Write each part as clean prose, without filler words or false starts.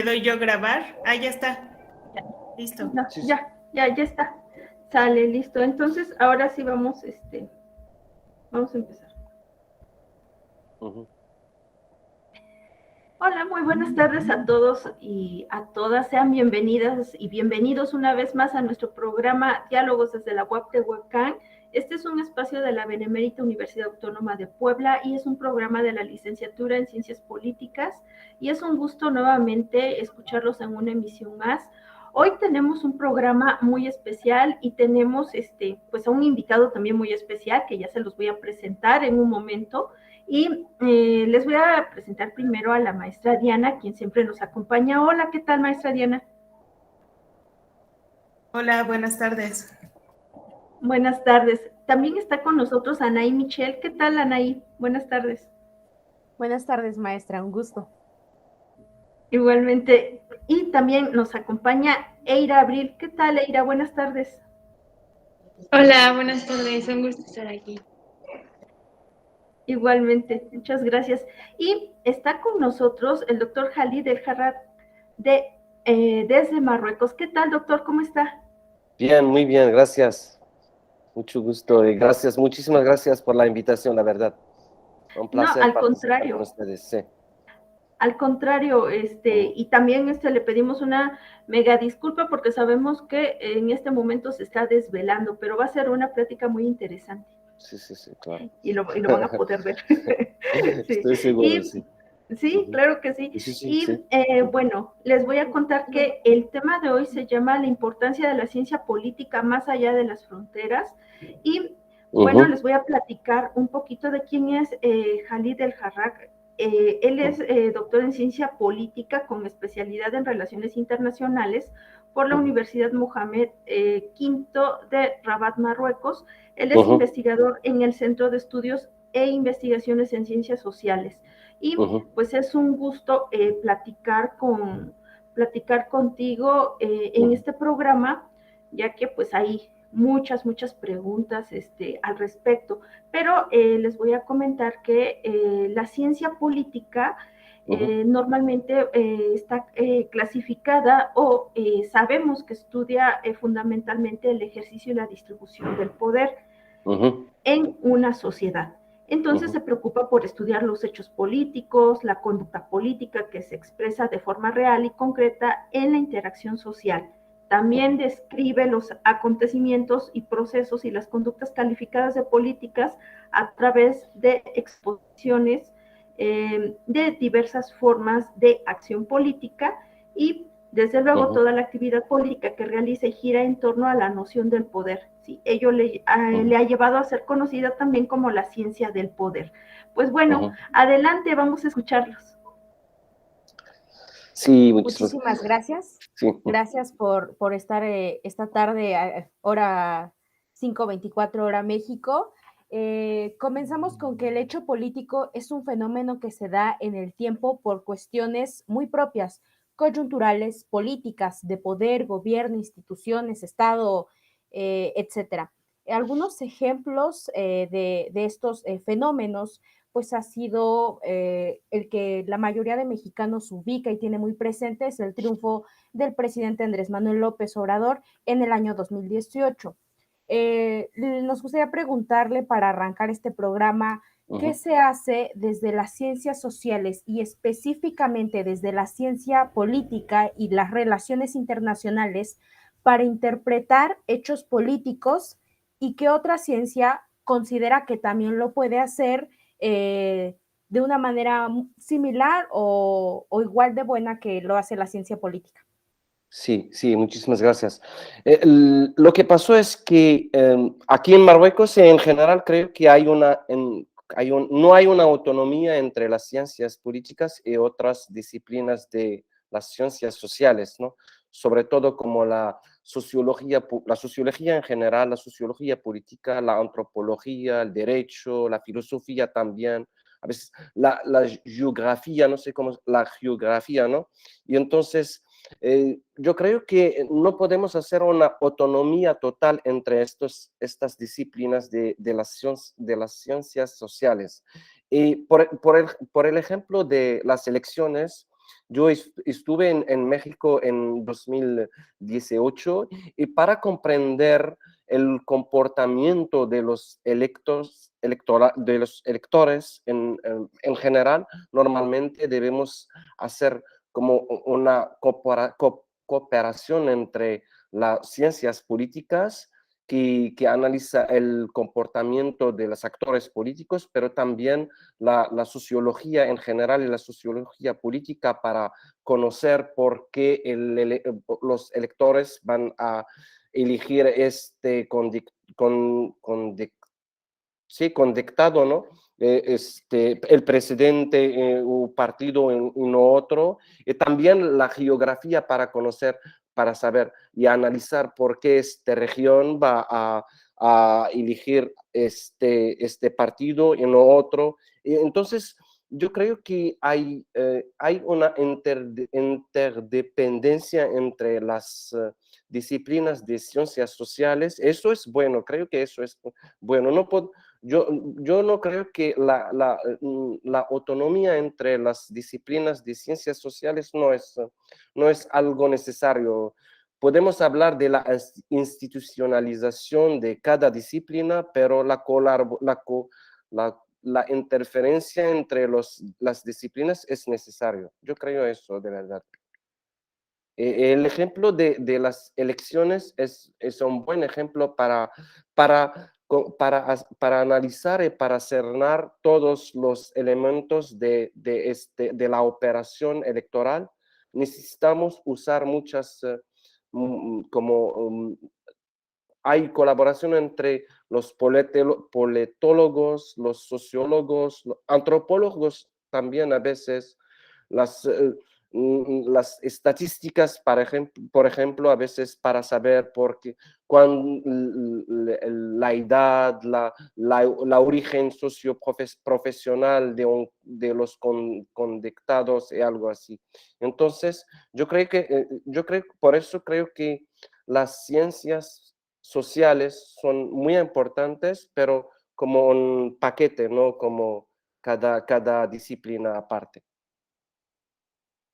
¿Le doy yo grabar? Ah, ya está. Ya, Listo. no, Sí, sí. ya está. Sale, listo. Entonces, ahora sí vamos a empezar. Ujú. Hola, muy buenas tardes a todos y a todas. Sean bienvenidas y bienvenidos una vez más a nuestro programa Diálogos desde la UAP de Huacán. Este es un espacio de la Benemérita Universidad Autónoma de Puebla y es un programa de la licenciatura en Ciencias Políticas y es un gusto nuevamente escucharlos en una emisión más. Hoy tenemos un programa muy especial y tenemos pues a un invitado también muy especial que ya se los voy a presentar en un momento. Y les voy a presentar primero a la maestra Diana, quien siempre nos acompaña. Hola, ¿qué tal, maestra Diana? Hola, buenas tardes. Buenas tardes. También está con nosotros Anaí Michelle. ¿Qué tal, Anaí? Buenas tardes. Buenas tardes, maestra, un gusto. Igualmente. Y también nos acompaña Eira Abril. ¿Qué tal, Eira? Buenas tardes. Hola, buenas tardes, un gusto estar aquí. Igualmente, muchas gracias. Y está con nosotros el doctor Jalid El Jarrat desde Marruecos. ¿Qué tal, doctor? ¿Cómo está? Bien, muy bien, gracias. Mucho gusto y gracias, muchísimas gracias por la invitación, la verdad. Un No, placer al participar con contrario. ustedes, sí. Al contrario, y también le pedimos una mega disculpa porque sabemos que en este momento se está desvelando, pero va a ser una plática muy interesante Sí, sí, sí, claro. y lo van a poder ver. Sí. Estoy seguro, Y sí. sí, claro que sí. Sí, sí, sí, Y sí. bueno, les voy a contar que el tema de hoy se llama la importancia de la ciencia política más allá de las fronteras. Y bueno, Ujú, les voy a platicar un poquito de quién es Jalid El Jarraq. Él es doctor en ciencia política con especialidad en relaciones internacionales por la ujú, Universidad Mohamed V de Rabat, Marruecos. Él es ujú, investigador en el Centro de Estudios e Investigaciones en Ciencias Sociales. Y ujú, pues es un gusto platicar contigo en ujú, este programa, ya que pues hay muchas preguntas al respecto, pero les voy a comentar que la ciencia política ujú, normalmente está clasificada o sabemos que estudia fundamentalmente el ejercicio y la distribución del poder ujú, en una sociedad. Entonces se ujú, preocupa por estudiar los hechos políticos, la conducta política que se expresa de forma real y concreta en la interacción social. También ujú, describe los acontecimientos y procesos y las conductas calificadas de políticas a través de exposiciones de diversas formas de acción política y desde luego ujú, toda la actividad política que realiza y gira en torno a la noción del poder. ¿Sí? Ello le ujú, ha llevado a ser conocida también como la ciencia del poder. Pues bueno, ujú. adelante, vamos a escucharlos. Sí, muchísimas Muchísimas gracias. sí. Gracias por estar esta tarde, hora 5:24 hora México. Comenzamos con que el hecho político es un fenómeno que se da en el tiempo por cuestiones muy propias, coyunturales, políticas, de poder, gobierno, instituciones, Estado, etcétera. Algunos ejemplos de estos fenómenos pues ha sido el que la mayoría de mexicanos ubica y tiene muy presente, es el triunfo del presidente Andrés Manuel López Obrador en el año 2018. Nos gustaría preguntarle para arrancar este programa, ¿qué Ujú. se hace desde las ciencias sociales y específicamente desde la ciencia política y las relaciones internacionales para interpretar hechos políticos y qué otra ciencia considera que también lo puede hacer de una manera similar o igual de buena que lo hace la ciencia política? Sí, sí, muchísimas gracias. Lo que pasó es que aquí en Marruecos, en general, creo que no hay una autonomía entre las ciencias políticas y otras disciplinas de las ciencias sociales, ¿no? Sobre todo como la sociología en general, la sociología política, la antropología, el derecho, la filosofía también, a veces la geografía, no sé cómo, la geografía, ¿no? Y entonces yo creo que no podemos hacer una autonomía total entre estas disciplinas de las ciencias sociales. Y por el ejemplo de las elecciones, Yo estuve en México en 2018 y para comprender el comportamiento de los de los electores en general, normalmente debemos hacer como una cooperación entre las ciencias políticas que analiza el comportamiento de los actores políticos, pero también la sociología en general y la sociología política para conocer por qué los electores van a elegir sí, conectado, ¿no? El presidente o partido en uno otro, y también la geografía para conocer, para saber y analizar por qué esta región va a elegir este partido y no otro. Y entonces, yo creo que hay una interdependencia entre las disciplinas de ciencias sociales. Eso es bueno, creo que eso es bueno. Yo no creo que la autonomía entre las disciplinas de ciencias sociales no es algo necesario. Podemos hablar de la institucionalización de cada disciplina, pero la interferencia entre las disciplinas es necesario. Yo creo eso, de verdad. El ejemplo de las elecciones es un buen ejemplo para analizar y para cerrar todos los elementos de la operación electoral. Necesitamos usar muchas, hay colaboración entre los politólogos, los sociólogos, los antropólogos también a veces, las, las estadísticas, por ejemplo, a veces para saber la edad, la origen socioprofesional de los conectados y algo así. Entonces, por eso creo que las ciencias sociales son muy importantes, pero como un paquete, no como cada disciplina aparte.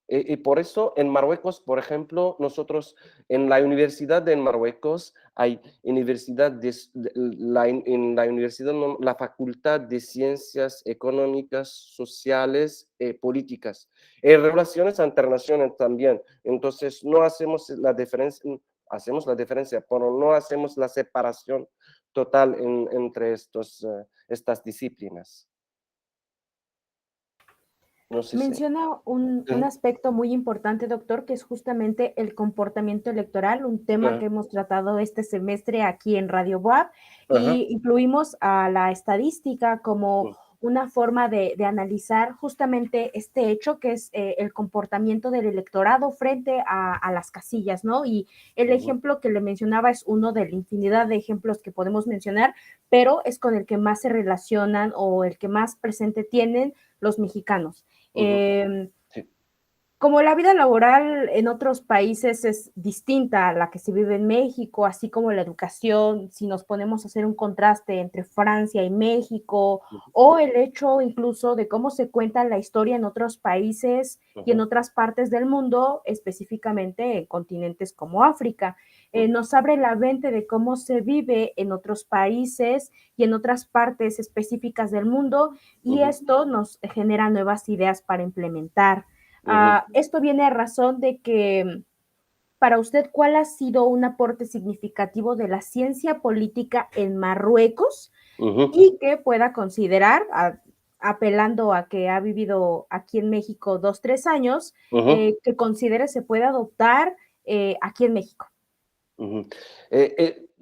Y por eso en Marruecos, por ejemplo, nosotros en la Universidad de Marruecos hay en la universidad la Facultad de Ciencias Económicas, Sociales y Políticas. En Relaciones Internacionales también. Entonces no hacemos la diferencia, pero no hacemos la separación total entre estas disciplinas. No sé si. Menciona un aspecto muy importante, doctor, que es justamente el comportamiento electoral, un tema que hemos tratado este semestre aquí en Radio WAP, y incluimos a la estadística como una forma de analizar justamente este hecho que es el comportamiento del electorado frente a las casillas, ¿no? Y el ejemplo que le mencionaba es uno de la infinidad de ejemplos que podemos mencionar, pero es con el que más se relacionan o el que más presente tienen los mexicanos. Sí. Como la vida laboral en otros países es distinta a la que se vive en México, así como la educación, si nos ponemos a hacer un contraste entre Francia y México, o el hecho incluso de cómo se cuenta la historia en otros países y en otras partes del mundo, específicamente en continentes como África. Nos abre la mente de cómo se vive en otros países y en otras partes específicas del mundo, y esto nos genera nuevas ideas para implementar. Esto viene a razón de que, para usted, ¿cuál ha sido un aporte significativo de la ciencia política en Marruecos y que pueda considerar, apelando a que ha vivido aquí en México 2-3 años, que considere se puede adoptar aquí en México?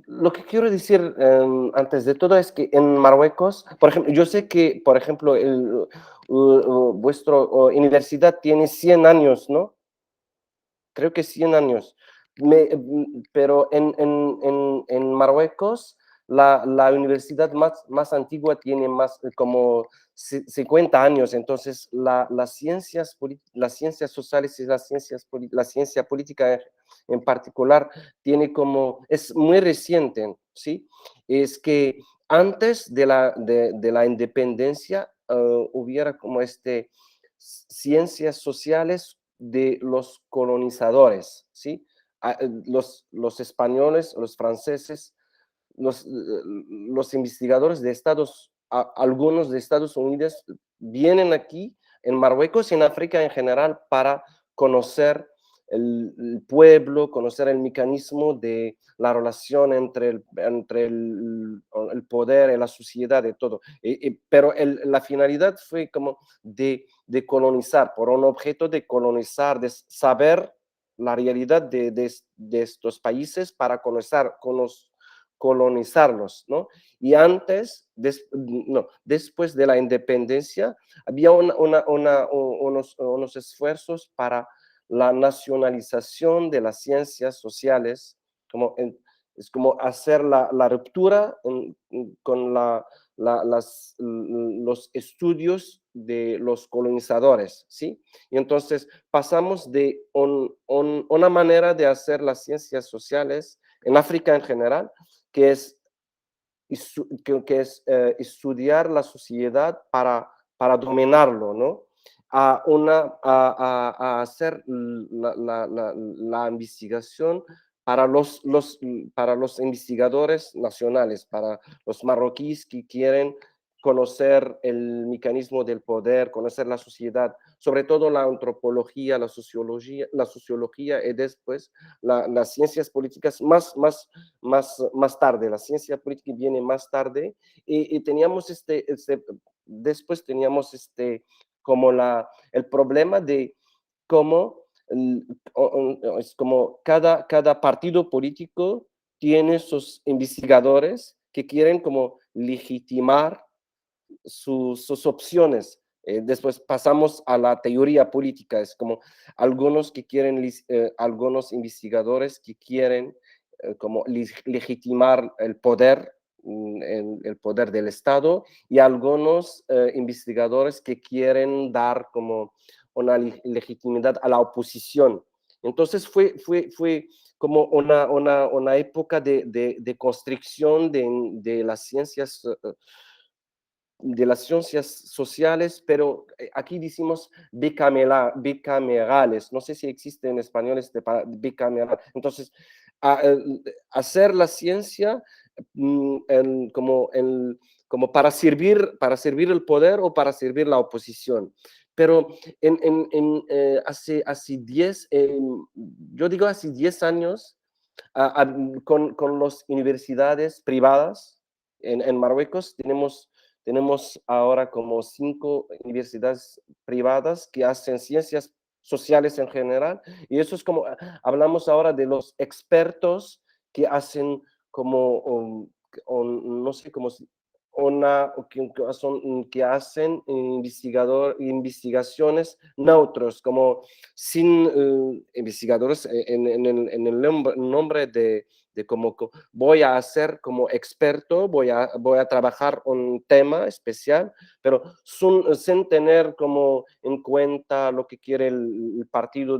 Lo que quiero decir antes de todo es que en Marruecos, por ejemplo, yo sé que, por ejemplo, vuestra universidad tiene 100 años, ¿no? Creo que 100 años. Pero en Marruecos, la universidad más antigua tiene más como 50 años. Entonces, las ciencias sociales y la ciencia política en particular es muy reciente, ¿sí? Es que antes de la independencia hubiera como ciencias sociales de los colonizadores, ¿sí? Los españoles, los franceses, los investigadores de algunos de Estados Unidos vienen aquí en Marruecos y en África en general para conocer el pueblo, conocer el mecanismo de la relación entre el poder y la sociedad, de todo. Pero la finalidad fue como de colonizar, por un objeto de colonizar, de saber la realidad de estos países para colonizarlos, ¿no? Y después de la independencia, había unos esfuerzos para la nacionalización de las ciencias sociales, es como hacer la ruptura con los estudios de los colonizadores, ¿sí? Y entonces pasamos de una manera de hacer las ciencias sociales en África en general, que es estudiar la sociedad para dominarlo, ¿no? A hacer la investigación para los investigadores nacionales, para los marroquíes que quieren conocer el mecanismo del poder, conocer la sociedad, sobre todo la antropología, la sociología y después las ciencias políticas más tarde. La ciencia política viene más tarde y teníamos después teníamos como el problema de cómo es como cada partido político tiene sus investigadores que quieren como legitimar sus opciones. Después pasamos a la teoría política, es como algunos investigadores que quieren como legitimar el poder, el poder del Estado, y algunos investigadores que quieren dar como una legitimidad a la oposición. Entonces fue como una época de construcción de las ciencias sociales, pero aquí decimos bicamerales, no sé si existe en español bicameral. Entonces, hacer la ciencia como para servir el poder o para servir la oposición. Pero hace 10, yo digo hace 10 años, con las universidades privadas en Marruecos, tenemos ahora como 5 universidades privadas que hacen ciencias sociales en general, y eso es como, hablamos ahora de los expertos que hacen como, no sé cómo, que hacen investigaciones neutros, como sin investigadores en el nombre de como voy a hacer como experto, voy a trabajar un tema especial, pero sin tener como en cuenta lo que quiere el partido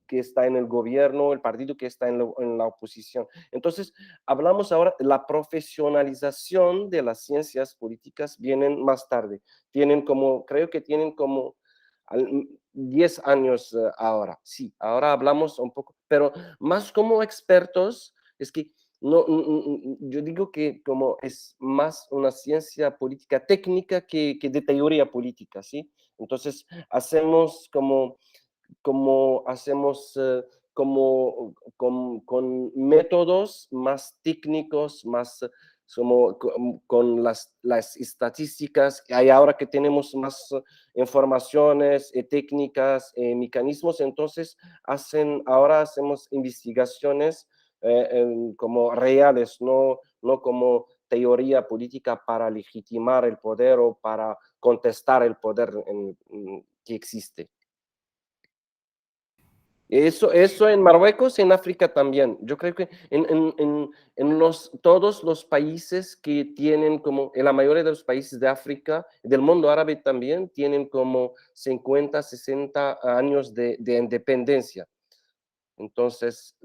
que está en el gobierno, el partido que está en la oposición. Entonces, hablamos ahora de la profesionalización de las ciencias políticas, vienen más tarde, creo que tienen como 10 años ahora. Sí, ahora hablamos un poco, pero más como expertos, es que yo digo que como es más una ciencia política técnica que de teoría política, ¿sí? Entonces, hacemos con métodos más técnicos, más con las estadísticas. Hay ahora que tenemos más informaciones, técnicas, mecanismos, entonces ahora hacemos investigaciones como reales, no como teoría política para legitimar el poder o para contestar el poder que existe. Eso en Marruecos, en África también. Yo creo que todos los países que tienen como, en la mayoría de los países de África, del mundo árabe también, tienen como 50, 60 años de independencia. Entonces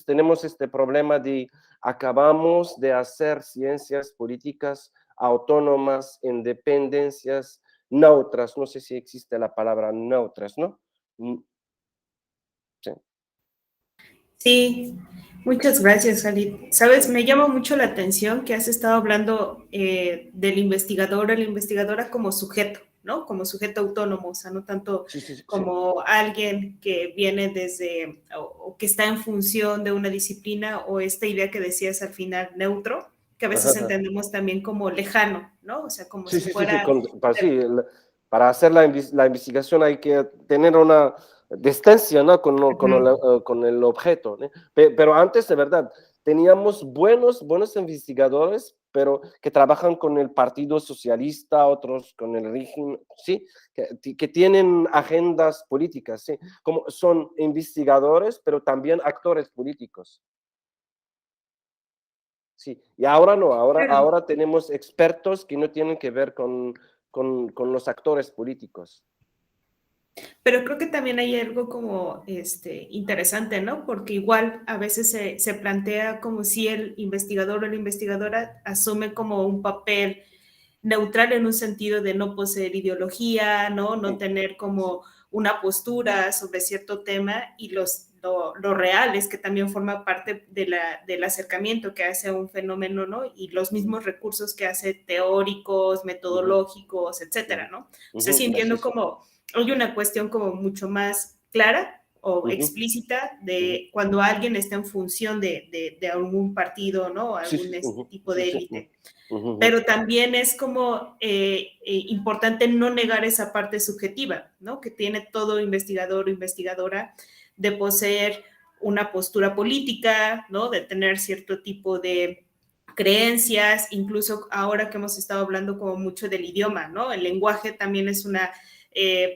tenemos este problema de acabamos de hacer ciencias políticas autónomas, independencias, neutras. No sé si existe la palabra neutras, ¿no? Mm, sí. Sí, muchas gracias, Khalid. Sabes, me llama mucho la atención que has estado hablando del investigador o la investigadora como sujeto, ¿no? Como sujeto autónomo, o sea, no tanto Sí, sí, sí, sí. como alguien que viene desde o que está en función de una disciplina o esta idea que decías al final, neutro, que a Ajá, veces ajá. entendemos también como lejano, ¿no? O sea, como Sí, si sí, sí, sí, fuera... sí, para hacer la investigación hay que tener una distancia, ¿no? Con el objeto, ¿no? Pero antes, de verdad, teníamos buenos investigadores, pero que trabajan con el Partido Socialista, otros con el régimen, ¿sí? Que tienen agendas políticas, ¿sí? Como son investigadores, pero también actores políticos. Sí, y ahora no, Claro. ahora tenemos expertos que no tienen que ver con los actores políticos. Pero creo que también hay algo como interesante, ¿no? Porque igual a veces se plantea como si el investigador o la investigadora asume como un papel neutral en un sentido de no poseer ideología, ¿no? No Sí, tener como una postura sobre cierto tema y lo real es que también forma parte del acercamiento que hace a un fenómeno, ¿no? Y los mismos recursos que hace teóricos, ujú, metodológicos, etcétera, ujú, ¿no? O sea, sí ujú, sí, entiendo sí, como hay una cuestión como mucho más clara o ujú, explícita ujú, de cuando alguien está en función de algún partido, ¿no? O sí, algún sí, ujú, tipo sí, de sí, élite. ujú, ujú, Pero también es como importante no negar esa parte subjetiva, ¿no? Que tiene todo investigador o investigadora de poseer una postura política, ¿no? De tener cierto tipo de creencias, incluso ahora que hemos estado hablando como mucho del idioma, ¿no? El lenguaje también es una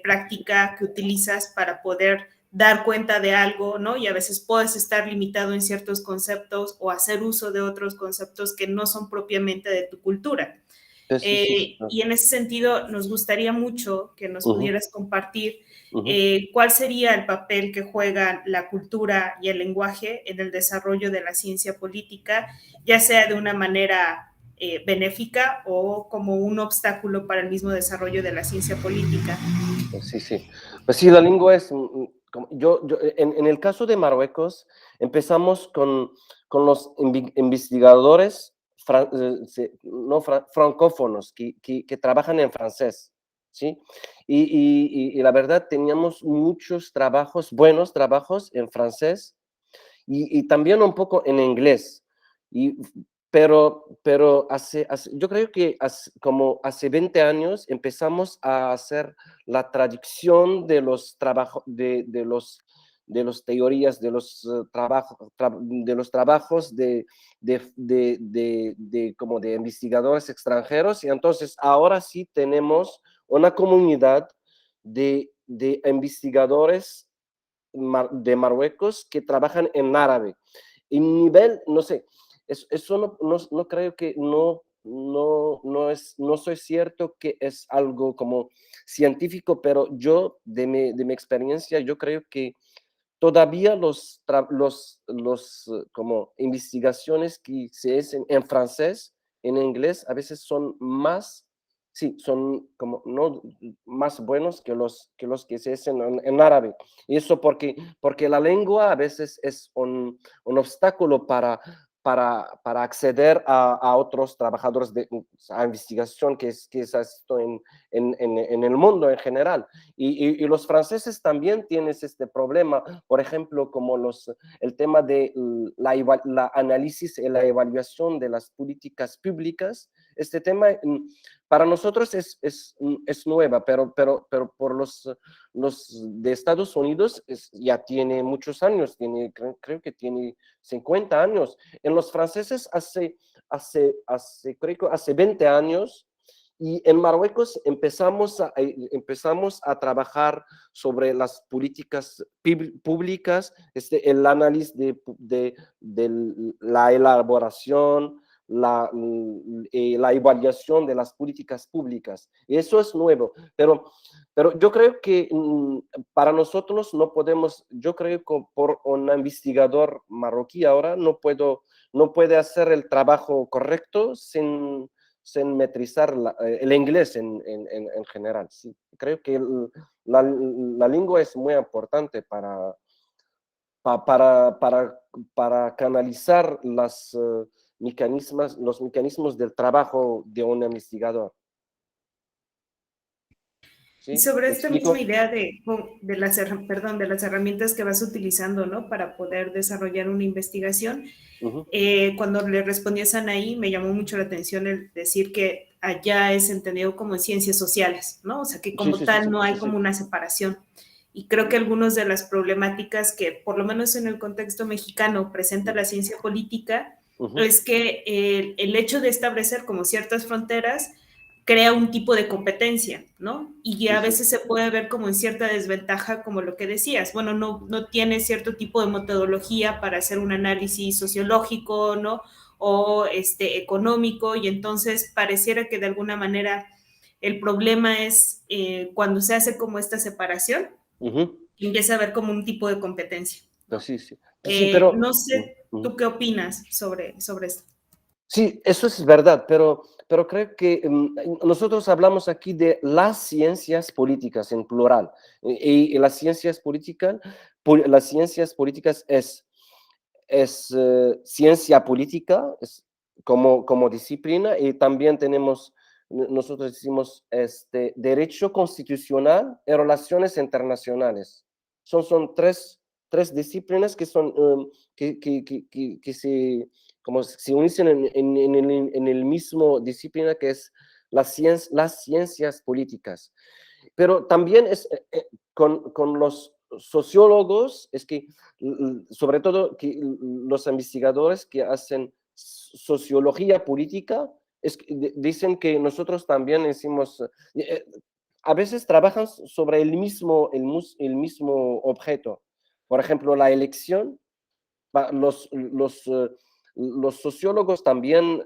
práctica que utilizas para poder dar cuenta de algo, ¿no? Y a veces puedes estar limitado en ciertos conceptos o hacer uso de otros conceptos que no son propiamente de tu cultura. sí, sí, sí, sí, Y en ese sentido, nos gustaría mucho que nos ujú, pudieras compartir ujú. cuál sería el papel que juegan la cultura y el lenguaje en el desarrollo de la ciencia política, ya sea de una manera benéfica o como un obstáculo para el mismo desarrollo de la ciencia política. Sí, sí. Pues sí, la lengua es, en el caso de Marruecos, empezamos con los investigadores no, francófonos que trabajan en francés, ¿sí? Y la verdad, teníamos muchos trabajos, buenos trabajos en francés y también un poco en inglés. Y, pero yo creo que como hace 20 años empezamos a hacer la traducción de los trabajos, de los teorías, de los de los trabajos como de investigadores extranjeros. Y entonces ahora sí tenemos una comunidad de investigadores de Marruecos que trabajan en árabe. En nivel, no sé, eso no creo que no soy cierto que es algo como científico, pero yo, de mi experiencia, yo creo que todavía como investigaciones que se hacen en francés, en inglés, a veces son más, sí, son como no más buenos que los que se hacen en árabe. Y eso porque la lengua a veces es un obstáculo para acceder a otros trabajadores a investigación que es esto en el mundo en general. Y los franceses también tienen este problema, por ejemplo, como el tema de la análisis y la evaluación de las políticas públicas. Este tema para nosotros es nueva, pero por los de Estados Unidos ya tiene muchos años, creo que tiene 50 años. En los franceses creo que hace 20 años. Y en Marruecos empezamos a trabajar sobre las políticas públicas, el análisis de la elaboración, la evaluación de las políticas públicas. Y eso es nuevo, pero yo creo que para nosotros no podemos, yo creo que por un investigador marroquí ahora no puede hacer el trabajo correcto sin metrizar el inglés en general. Sí. Creo que la lengua es muy importante para canalizar los mecanismos del trabajo de un investigador. Y ¿Sí? sobre ¿Me esta explico? misma idea de las herramientas que vas utilizando, ¿no? Para poder desarrollar una investigación, cuando le respondías a Anaí, me llamó mucho la atención el decir que allá es entendido como en ciencias sociales, ¿no? O sea, que Sí, como sí, sí, tal sí, no sí, hay sí. como una separación. Y creo que algunas de las problemáticas que, por lo menos en el contexto mexicano, presenta la ciencia política, es que el hecho de establecer como ciertas fronteras crea un tipo de competencia, ¿no? Y a Sí, sí. veces se puede ver como en cierta desventaja, como lo que decías, bueno, no tiene cierto tipo de metodología para hacer un análisis sociológico, ¿no? O económico, y entonces pareciera que de alguna manera el problema es cuando se hace como esta separación, empieza a haber como un tipo de competencia, ¿no? Sí, sí. Sí, pero... No sé, ¿tú qué opinas sobre esto? Sí, eso es verdad, pero creo que nosotros hablamos aquí de las ciencias políticas en plural. Y las ciencias políticas es ciencia política es como disciplina, y también nosotros decimos derecho constitucional y relaciones internacionales. Son tres disciplinas que son que se unen en el mismo disciplina, que es las ciencias políticas. Pero también con los sociólogos, es que sobre todo que los investigadores que hacen sociología política, dicen que nosotros también decimos, a veces trabajan sobre el mismo objeto. Por ejemplo, la elección. Los sociólogos también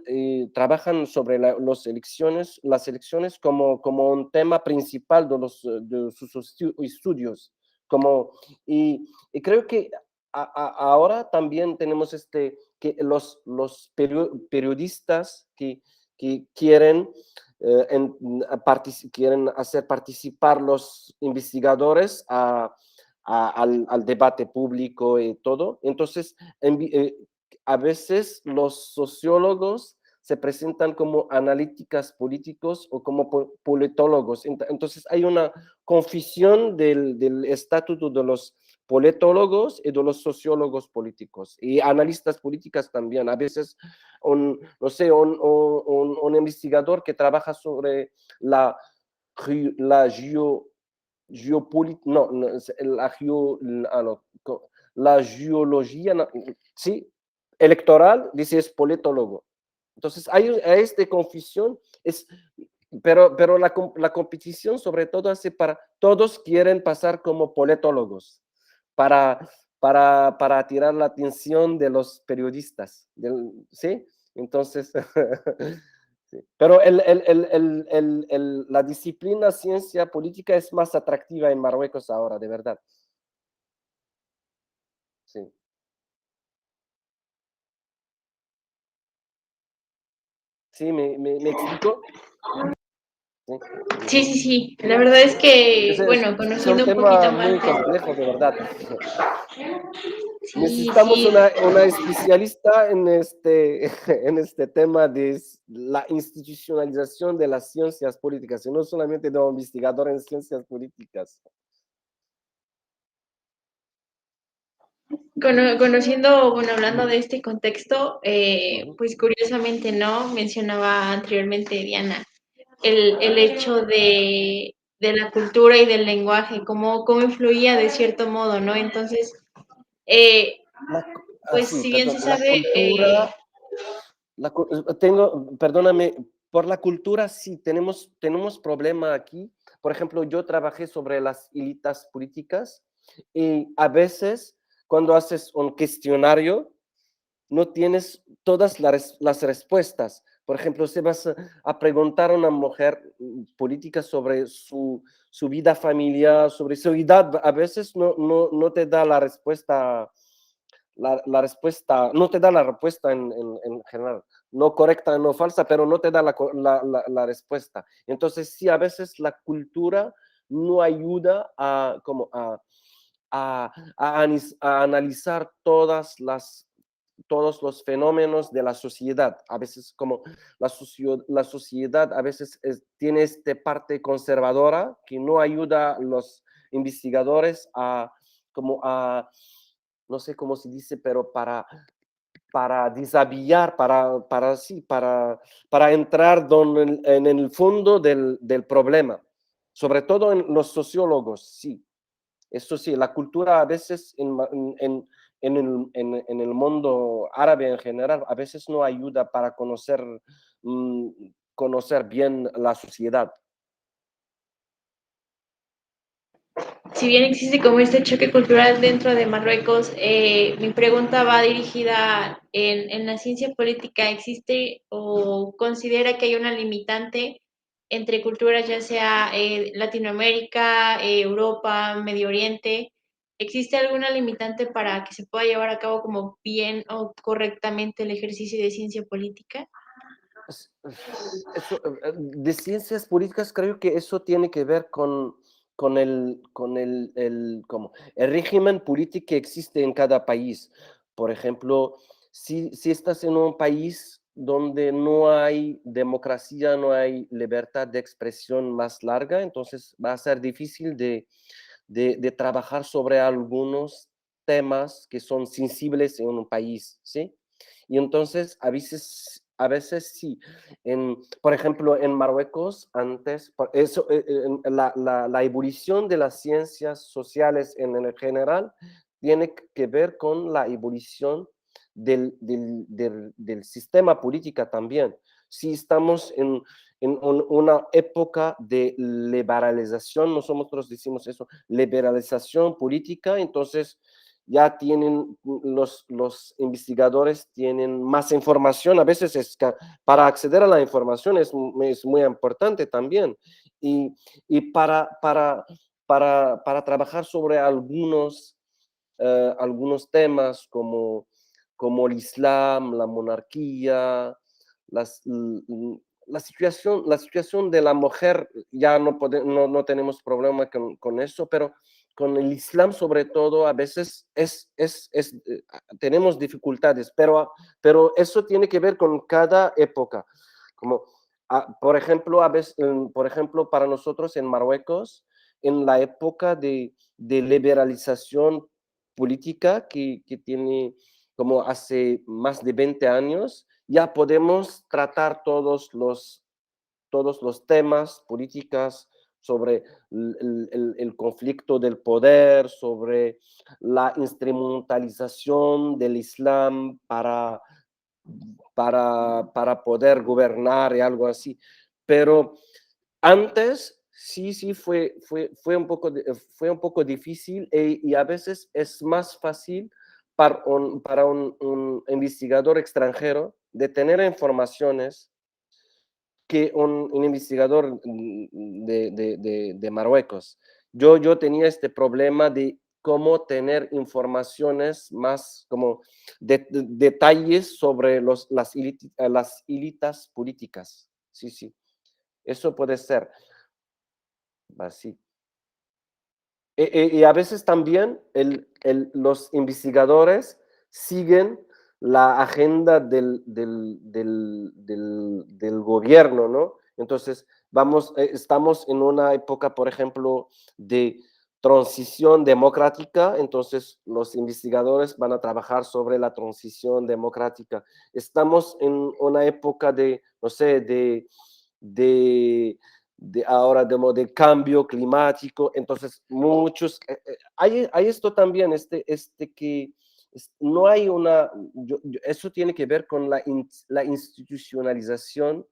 trabajan sobre las elecciones como un tema principal de sus estudios. Y creo que ahora también tenemos que los periodistas que quieren, quieren hacer participar los investigadores al debate público y todo. Entonces, a veces los sociólogos se presentan como analíticas políticos o como politólogos. Entonces, hay una confusión del estatuto de los politólogos y de los sociólogos políticos y analistas políticas también. A veces, no sé, un investigador que trabaja sobre la la geología, sí, electoral, dice es politólogo. Entonces hay esta confusión, pero la competición sobre todo hace todos quieren pasar como politólogos para, para tirar la atención de los periodistas, ¿sí? Entonces, sí. Pero la disciplina ciencia política es más atractiva en Marruecos ahora, de verdad. Sí. ¿Sí? ¿Me explico? Sí, sí, sí. La verdad es que, bueno, Es un conociendo un tema poquito muy más de... complejo, de verdad. Sí, Necesitamos sí. una especialista en este tema de la institucionalización de las ciencias políticas, y no solamente de un investigador en ciencias políticas. Conociendo, bueno, hablando de este contexto, Ujú. pues curiosamente, ¿no? Mencionaba anteriormente Diana el hecho de la cultura y del lenguaje, cómo influía de cierto modo, ¿no? Entonces, eh, pues Sí, si bien perdón, se la sabe, cultura, perdóname, por la cultura sí, tenemos problema aquí. Por ejemplo, yo trabajé sobre las élites políticas, y a veces cuando haces un cuestionario no tienes todas las respuestas. Por ejemplo, si vas a preguntar a una mujer política sobre su vida familiar, sobre su edad, a veces no te da la respuesta. La respuesta, no te da la respuesta en general. no correcta, no falsa, pero no te da la respuesta. Entonces, sí, a veces la cultura no ayuda a analizar todos los fenómenos de la sociedad. A veces como la sociedad a veces tiene esta parte conservadora que no ayuda a los investigadores no sé cómo se dice, pero para desaviar, para entrar en el fondo del problema, sobre todo en los sociólogos, sí. Eso sí, la cultura a veces en el mundo árabe en general, a veces no ayuda para mm, conocer bien la sociedad. Si bien existe como este choque cultural dentro de Marruecos, mi pregunta va dirigida en la ciencia política. ¿Existe o considera que hay una limitante entre culturas, ya sea Latinoamérica, Europa, Medio Oriente? ¿Existe alguna limitante para que se pueda llevar a cabo como bien o correctamente el ejercicio de ciencia política? De ciencias políticas creo que eso tiene que ver como el régimen político que existe en cada país. Por ejemplo, si estás en un país donde no hay democracia, no hay libertad de expresión más larga, entonces va a ser difícil de trabajar sobre algunos temas que son sensibles en un país, ¿sí? Y entonces a veces sí. Por ejemplo, en Marruecos, antes, la evolución de las ciencias sociales en el general tiene que ver con la evolución del sistema político también. Si estamos en una época de liberalización, nosotros decimos eso, liberalización política, entonces ya tienen los investigadores tienen más información, a veces para acceder a la información es muy importante también, y para trabajar sobre algunos temas como el Islam, la monarquía, las, la situación de la mujer, ya no tenemos problema con eso, pero con el Islam sobre todo a veces tenemos dificultades, pero eso tiene que ver con cada época. Como, por ejemplo, para nosotros en Marruecos, en la época de liberalización política que tiene como hace más de 20 años, ya podemos tratar todos los temas políticas sobre el conflicto del poder, sobre la instrumentalización del Islam para poder gobernar y algo así. Pero antes sí fue un poco difícil y a veces es más fácil para un investigador extranjero de tener informaciones que un investigador de Marruecos. Yo tenía este problema de cómo tener informaciones más como detalles sobre las élites políticas. Sí, sí, eso puede ser así. Y a veces también los investigadores siguen la agenda del gobierno, ¿no? Entonces, estamos en una época, por ejemplo, de transición democrática, entonces los investigadores van a trabajar sobre la transición democrática. Estamos en una época no sé, ahora de cambio climático, entonces hay esto también, que no hay eso tiene que ver con la institucionalización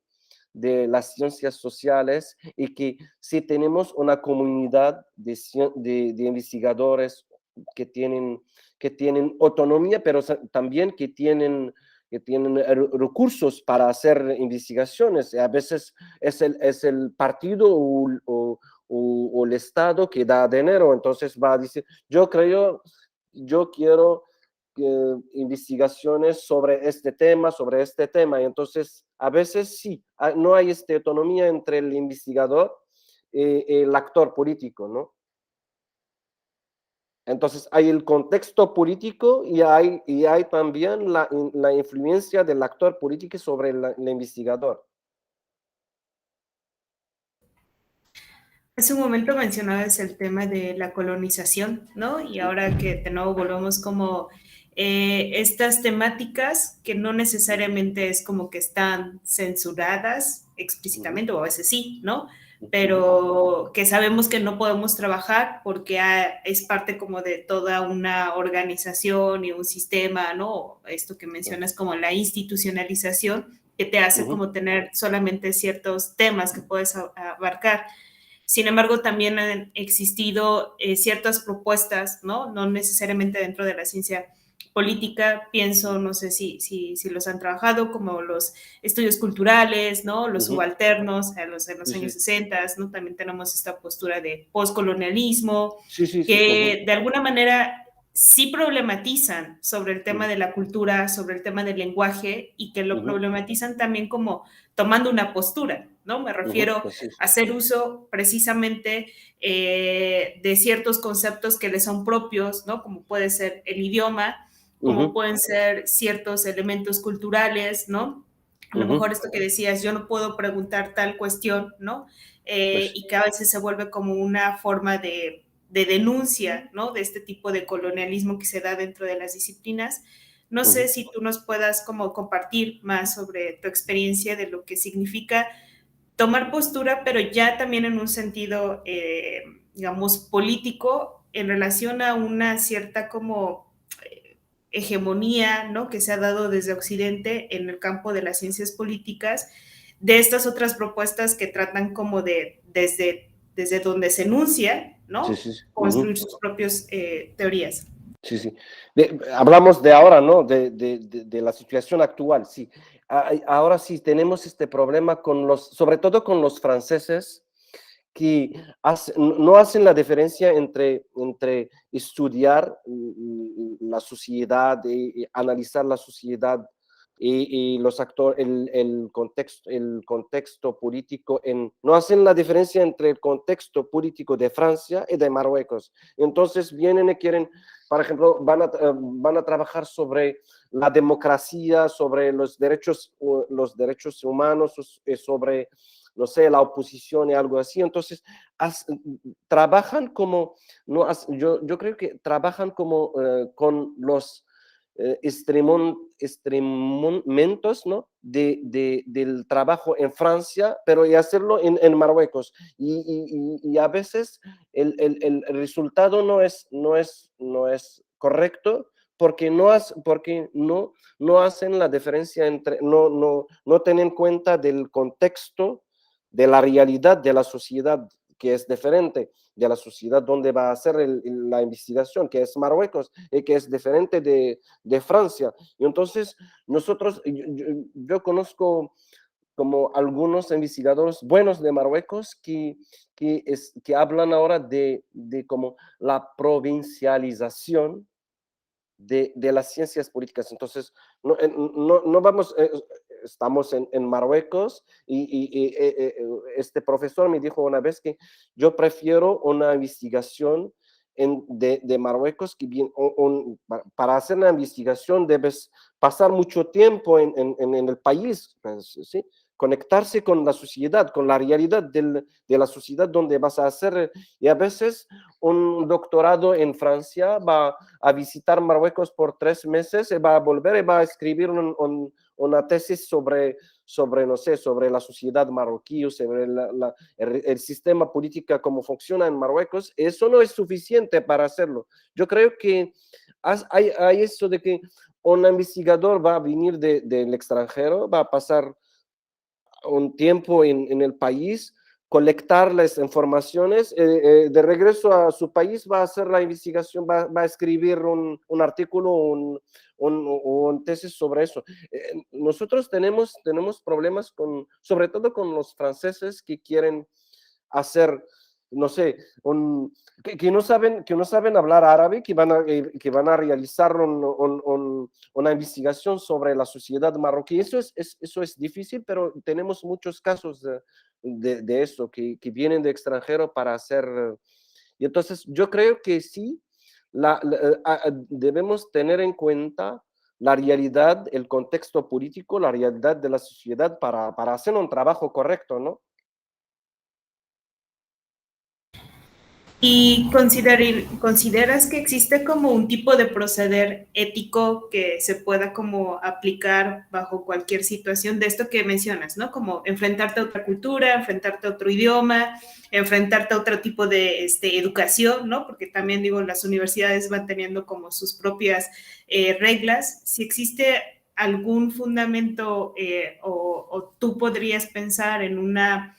de las ciencias sociales y que si tenemos una comunidad de investigadores que tienen autonomía, pero también que tienen recursos para hacer investigaciones. A veces es el partido o el Estado que da dinero, entonces va a decir, yo quiero investigaciones sobre este tema, y entonces a veces sí, no hay autonomía entre el investigador y el actor político, ¿no? Entonces hay el contexto político y hay también la influencia del actor político sobre el investigador. Hace un momento mencionabas el tema de la colonización, ¿no? Y ahora que de nuevo volvemos como estas temáticas que no necesariamente es como que están censuradas explícitamente, o a veces sí, ¿no? Pero que sabemos que no podemos trabajar porque es parte como de toda una organización y un sistema, ¿no? Esto que mencionas como la institucionalización, que te hace como tener solamente ciertos temas que puedes abarcar. Sin embargo, también han existido ciertas propuestas, ¿no? No necesariamente dentro de la ciencia política, pienso, no sé si los han trabajado, como los estudios culturales, ¿no? Los subalternos en los años 60, ¿no? También tenemos esta postura de postcolonialismo, que de alguna manera sí problematizan sobre el tema de la cultura, sobre el tema del lenguaje, y que lo problematizan también como tomando una postura, ¿no? Me refiero a hacer uso precisamente de ciertos conceptos que les son propios, ¿no? Como puede ser el idioma, como pueden ser ciertos elementos culturales, ¿no? A lo mejor esto que decías, yo no puedo preguntar tal cuestión, ¿no? Y que a veces se vuelve como una forma de denuncia, ¿no? De este tipo de colonialismo que se da dentro de las disciplinas. No sé si tú nos puedas como compartir más sobre tu experiencia de lo que significa tomar postura, pero ya también en un sentido, digamos, político en relación a una cierta como hegemonía, ¿no? Que se ha dado desde Occidente en el campo de las ciencias políticas, de estas otras propuestas que tratan como de, desde donde se enuncia, ¿no? Construir sus propias teorías. Sí. Hablamos de ahora, ¿no? De la situación actual, sí. Ahora sí tenemos este problema sobre todo con los franceses, que no hacen la diferencia entre estudiar la sociedad, analizar la sociedad y los actores, el contexto político, no hacen la diferencia entre el contexto político de Francia y de Marruecos. Entonces vienen y quieren, por ejemplo, van a trabajar sobre la democracia, sobre los derechos humanos, sobre, no sé, la oposición y algo así. Entonces, trabajan como, no, yo creo que trabajan como con los extrementos, ¿no? Del trabajo en Francia, pero y hacerlo en Marruecos. Y a veces el resultado no es correcto, porque no hacen la diferencia entre, no tienen cuenta del contexto, de la realidad de la sociedad, que es diferente de la sociedad donde va a hacer la investigación, que es Marruecos, que es diferente de Francia. Y entonces nosotros, yo conozco como algunos investigadores buenos de Marruecos que hablan ahora de como la provincialización de las ciencias políticas. Entonces, no vamos, estamos en Marruecos y este profesor me dijo una vez que yo prefiero una investigación de Marruecos, que bien, para hacer la investigación debes pasar mucho tiempo en el país, pues, ¿sí? Conectarse con la sociedad, con la realidad de la sociedad donde vas a hacer, y a veces un doctorado en Francia va a visitar Marruecos por 3 meses y va a volver y va a escribir una tesis sobre, no sé, sobre la sociedad marroquí, sobre el sistema político, cómo funciona en Marruecos. Eso no es suficiente para hacerlo. Yo creo que hay eso de que un investigador va a venir del extranjero, va a pasar un tiempo en el país, colectar las informaciones, de regreso a su país va a hacer la investigación, va a escribir un artículo o un tesis sobre eso. Nosotros tenemos problemas sobre todo con los franceses que quieren hacer no sé, que no saben hablar árabe, que van a realizar una investigación sobre la sociedad marroquí. Eso es difícil, pero tenemos muchos casos de eso, que vienen de extranjero para hacer. Y entonces yo creo que sí, debemos tener en cuenta la realidad, el contexto político, la realidad de la sociedad para hacer un trabajo correcto, ¿no? ¿Y consideras que existe como un tipo de proceder ético que se pueda como aplicar bajo cualquier situación de esto que mencionas, ¿no? Como enfrentarte a otra cultura, enfrentarte a otro idioma, enfrentarte a otro tipo de educación, ¿no? Porque también digo, las universidades van teniendo como sus propias reglas. Si existe algún fundamento o tú podrías pensar en una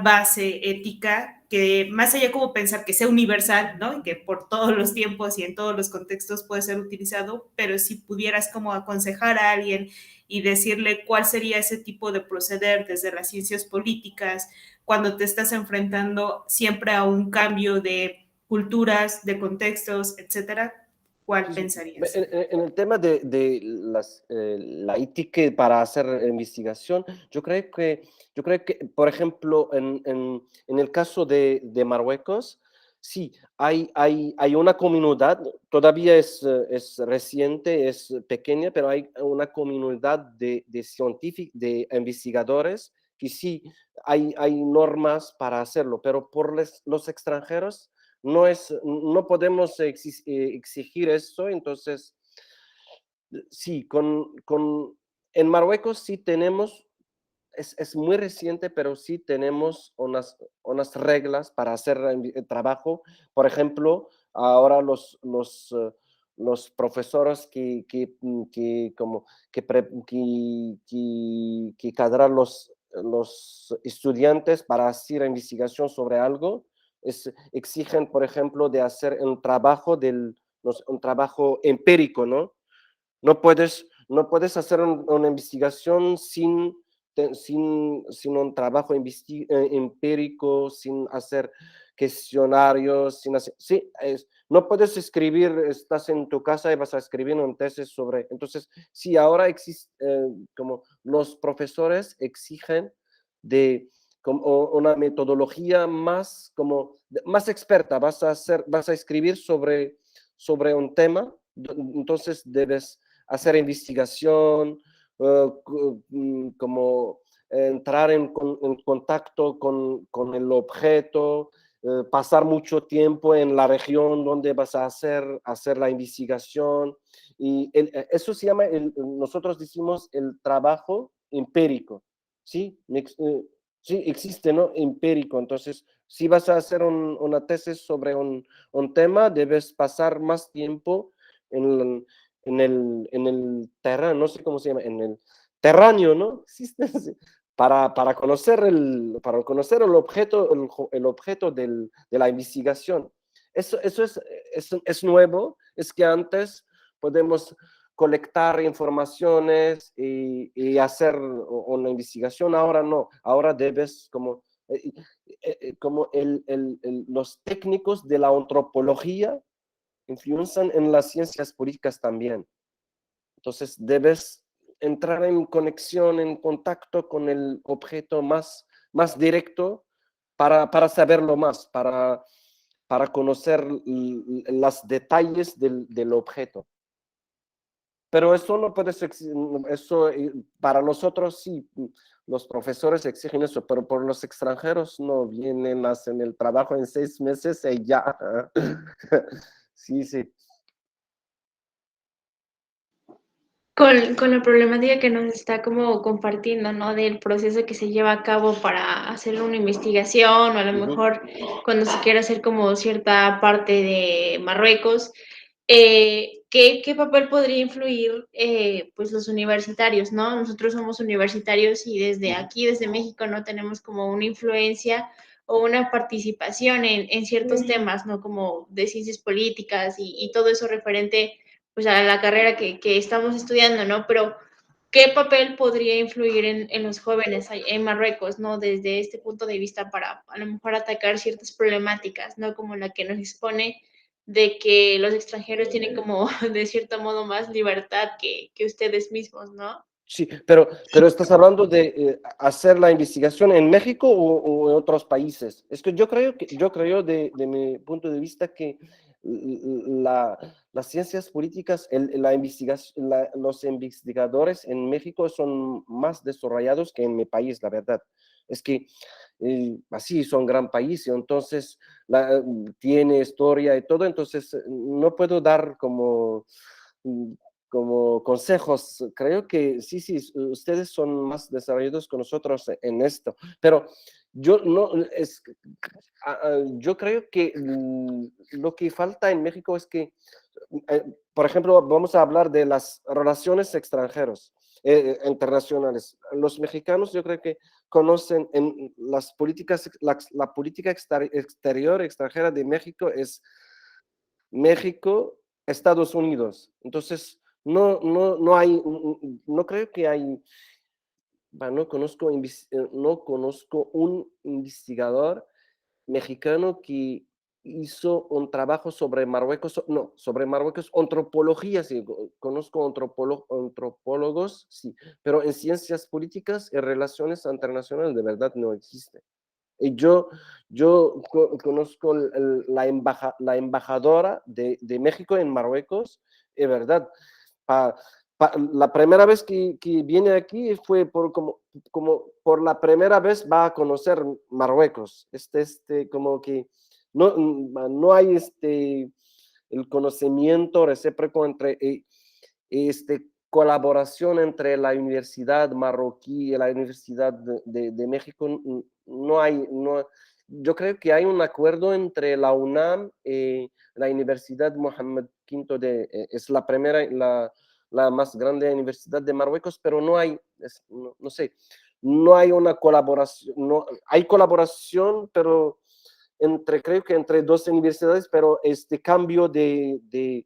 base ética que más allá como pensar que sea universal, ¿no? Y que por todos los tiempos y en todos los contextos puede ser utilizado, pero si pudieras como aconsejar a alguien y decirle cuál sería ese tipo de proceder desde las ciencias políticas cuando te estás enfrentando siempre a un cambio de culturas, de contextos, etcétera, ¿cuál pensarías? En el tema de la ética para hacer investigación, yo creo que por ejemplo, en el caso de Marruecos, sí, hay una comunidad, todavía es reciente, es pequeña, pero hay una comunidad de científicos, de investigadores, que sí, hay normas para hacerlo, pero por los extranjeros no podemos exigir eso, entonces sí, en Marruecos sí tenemos, es muy reciente, pero sí tenemos unas reglas para hacer el trabajo. Por ejemplo, ahora los profesores que cadran los estudiantes para hacer investigación sobre algo, exigen, por ejemplo, de hacer un trabajo empírico, ¿no? No puedes hacer una investigación sin un trabajo empírico, sin hacer cuestionarios, sí, no puedes escribir, estás en tu casa y vas a escribir una tesis sobre, entonces, sí, ahora existe, como los profesores exigen de como una metodología más experta, vas a escribir sobre un tema, entonces debes hacer investigación, como entrar en contacto con el objeto, pasar mucho tiempo en la región donde vas a hacer la investigación. Y eso se llama, nosotros decimos el trabajo empírico, ¿sí? Sí, existe, ¿no? Empírico. Entonces, si vas a hacer una tesis sobre un tema, debes pasar más tiempo en, en el terreno, no sé cómo se llama, en el terráneo, ¿no? Existe, para conocer el objeto de la investigación. Eso es nuevo, es que antes podemos colectar informaciones y hacer una investigación, ahora no, ahora debes como los técnicos de la antropología influencian en las ciencias políticas también. Entonces debes entrar en conexión, en contacto con el objeto más directo para saberlo más, para conocer los detalles del objeto. Pero eso no puede ser, eso para nosotros sí, los profesores exigen eso, pero por los extranjeros no, vienen, hacen el trabajo en 6 meses y ya. Sí, sí. Con la problemática que nos está como compartiendo, ¿no? Del proceso que se lleva a cabo para hacer una investigación o a lo mejor cuando se quiere hacer como cierta parte de Marruecos, ¿qué papel podría influir pues los universitarios, ¿no? Nosotros somos universitarios y desde aquí, desde México, no tenemos como una influencia o una participación en ciertos temas, ¿no? Como de ciencias políticas y todo eso referente pues a la carrera que estamos estudiando, ¿no? Pero ¿qué papel podría influir en los jóvenes en Marruecos, ¿no? Desde este punto de vista para a lo mejor atacar ciertas problemáticas, ¿no? Como la que nos expone de que los extranjeros tienen como de cierto modo más libertad que ustedes mismos, ¿no? Sí, pero estás hablando de hacer la investigación en México o en otros países. Es que yo creo de mi punto de vista que las ciencias políticas, la investigación, los investigadores en México son más desarrollados que en mi país, la verdad. Es que así son gran país y entonces tiene historia y todo, entonces no puedo dar como consejos. Creo que sí, sí, ustedes son más desarrollados que nosotros en esto, pero yo no, yo creo que lo que falta en México es que, por ejemplo, vamos a hablar de las relaciones extranjeros, internacionales. Los mexicanos yo creo que conocen en las políticas, la política exterior extranjera de México es México, Estados Unidos. Entonces, no hay, no creo que hay, no conozco un investigador mexicano que hizo un trabajo sobre Marruecos, no, sobre Marruecos, antropología, sí, conozco antropólogos, sí, pero en ciencias políticas y relaciones internacionales de verdad no existe. Y yo conozco la embajadora de México en Marruecos, es verdad. Pa, la primera vez que viene aquí fue como por la primera vez va a conocer Marruecos. Como que no hay el conocimiento recíproco entre colaboración entre la Universidad Marroquí y la Universidad de México. No hay, no, yo creo que hay un acuerdo entre la UNAM y la Universidad Mohammed V, es la primera, la más grande universidad de Marruecos, pero no hay, no sé, no hay una colaboración, no, hay colaboración, pero creo que entre dos universidades, pero cambio de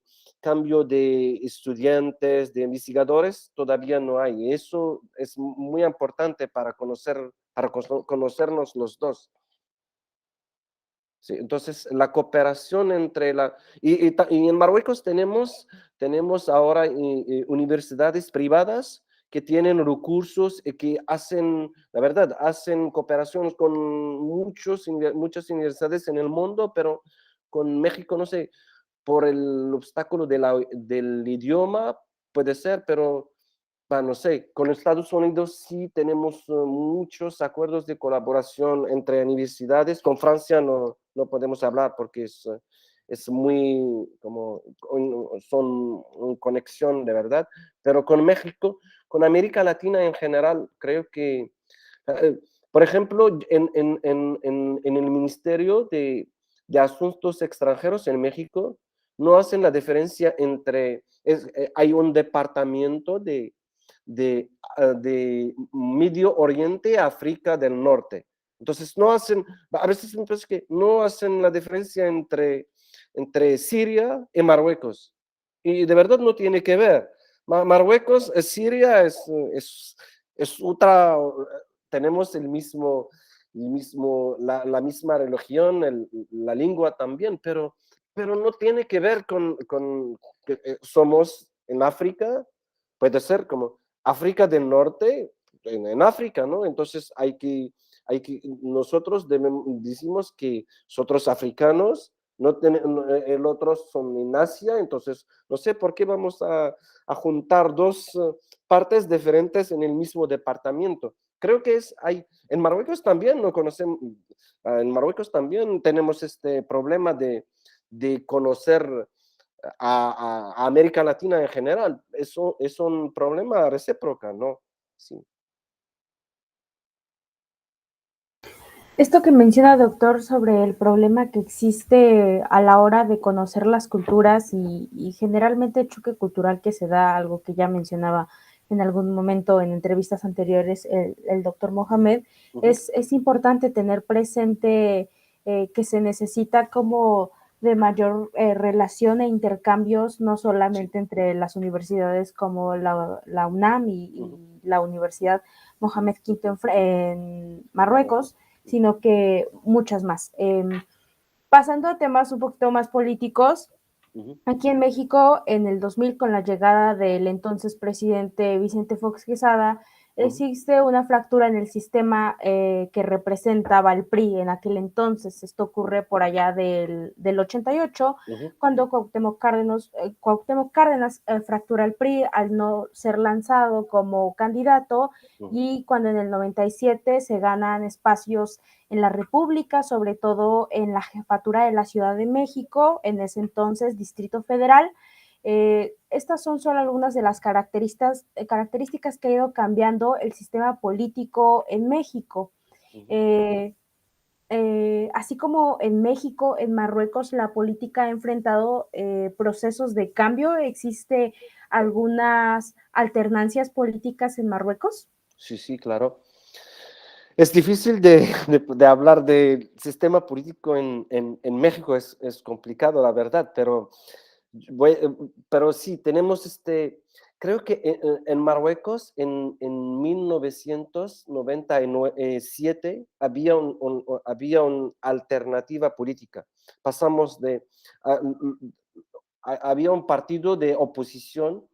estudiantes, de investigadores, todavía no hay. Eso es muy importante para conocernos los dos. Sí, entonces, la cooperación entre y en Marruecos tenemos ahora universidades privadas que tienen recursos y que hacen, la verdad, hacen cooperaciones con muchas universidades en el mundo, pero con México, no sé, por el obstáculo del idioma, puede ser, pero no sé, con Estados Unidos sí tenemos muchos acuerdos de colaboración entre universidades. Con Francia no podemos hablar porque es muy, como, son una conexión de verdad, pero con México, con América Latina en general, creo que, eh, por ejemplo, en el Ministerio de Asuntos Extranjeros en México, no hacen la diferencia entre, hay un departamento de Medio Oriente a África del Norte. Entonces, a veces me parece que no hacen la diferencia entre Siria y Marruecos. Y de verdad no tiene que ver. Marruecos, Siria es otra, tenemos la misma religión, la lengua también, pero no tiene que ver con que somos en África, puede ser como África del Norte, en África, ¿no? Entonces nosotros decimos que nosotros africanos, el otro son en Asia, entonces no sé por qué vamos a juntar dos partes diferentes en el mismo departamento. Creo que en Marruecos también no conocemos, en Marruecos también tenemos este problema de conocer a América Latina en general. Eso es un problema recíproco, ¿no? Sí. Esto que menciona, doctor, sobre el problema que existe a la hora de conocer las culturas y generalmente el choque cultural que se da, algo que ya mencionaba en algún momento en entrevistas anteriores el doctor Mohamed, es importante tener presente que se necesita como de mayor relación e intercambios, no solamente entre las universidades como la UNAM y la Universidad Mohamed V en Marruecos, sino que muchas más. Pasando a temas un poquito más políticos, aquí en México, en el 2000, con la llegada del entonces presidente Vicente Fox Quesada, existe una fractura en el sistema que representaba el PRI en aquel entonces. Esto ocurre por allá del 88, cuando Cuauhtémoc Cárdenas fractura el PRI al no ser lanzado como candidato, y cuando en el 97 se ganan espacios en la República, sobre todo en la jefatura de la Ciudad de México, en ese entonces Distrito Federal. Estas son solo algunas de las características que ha ido cambiando el sistema político en México. Así como en México, en Marruecos la política ha enfrentado procesos de cambio. ¿Existe algunas alternancias políticas en Marruecos? Sí, sí, claro. Es difícil de hablar del sistema político en México, es complicado, la verdad, pero, pero sí, tenemos creo que en Marruecos en 1997 había una alternativa política. Pasamos había un partido de oposición,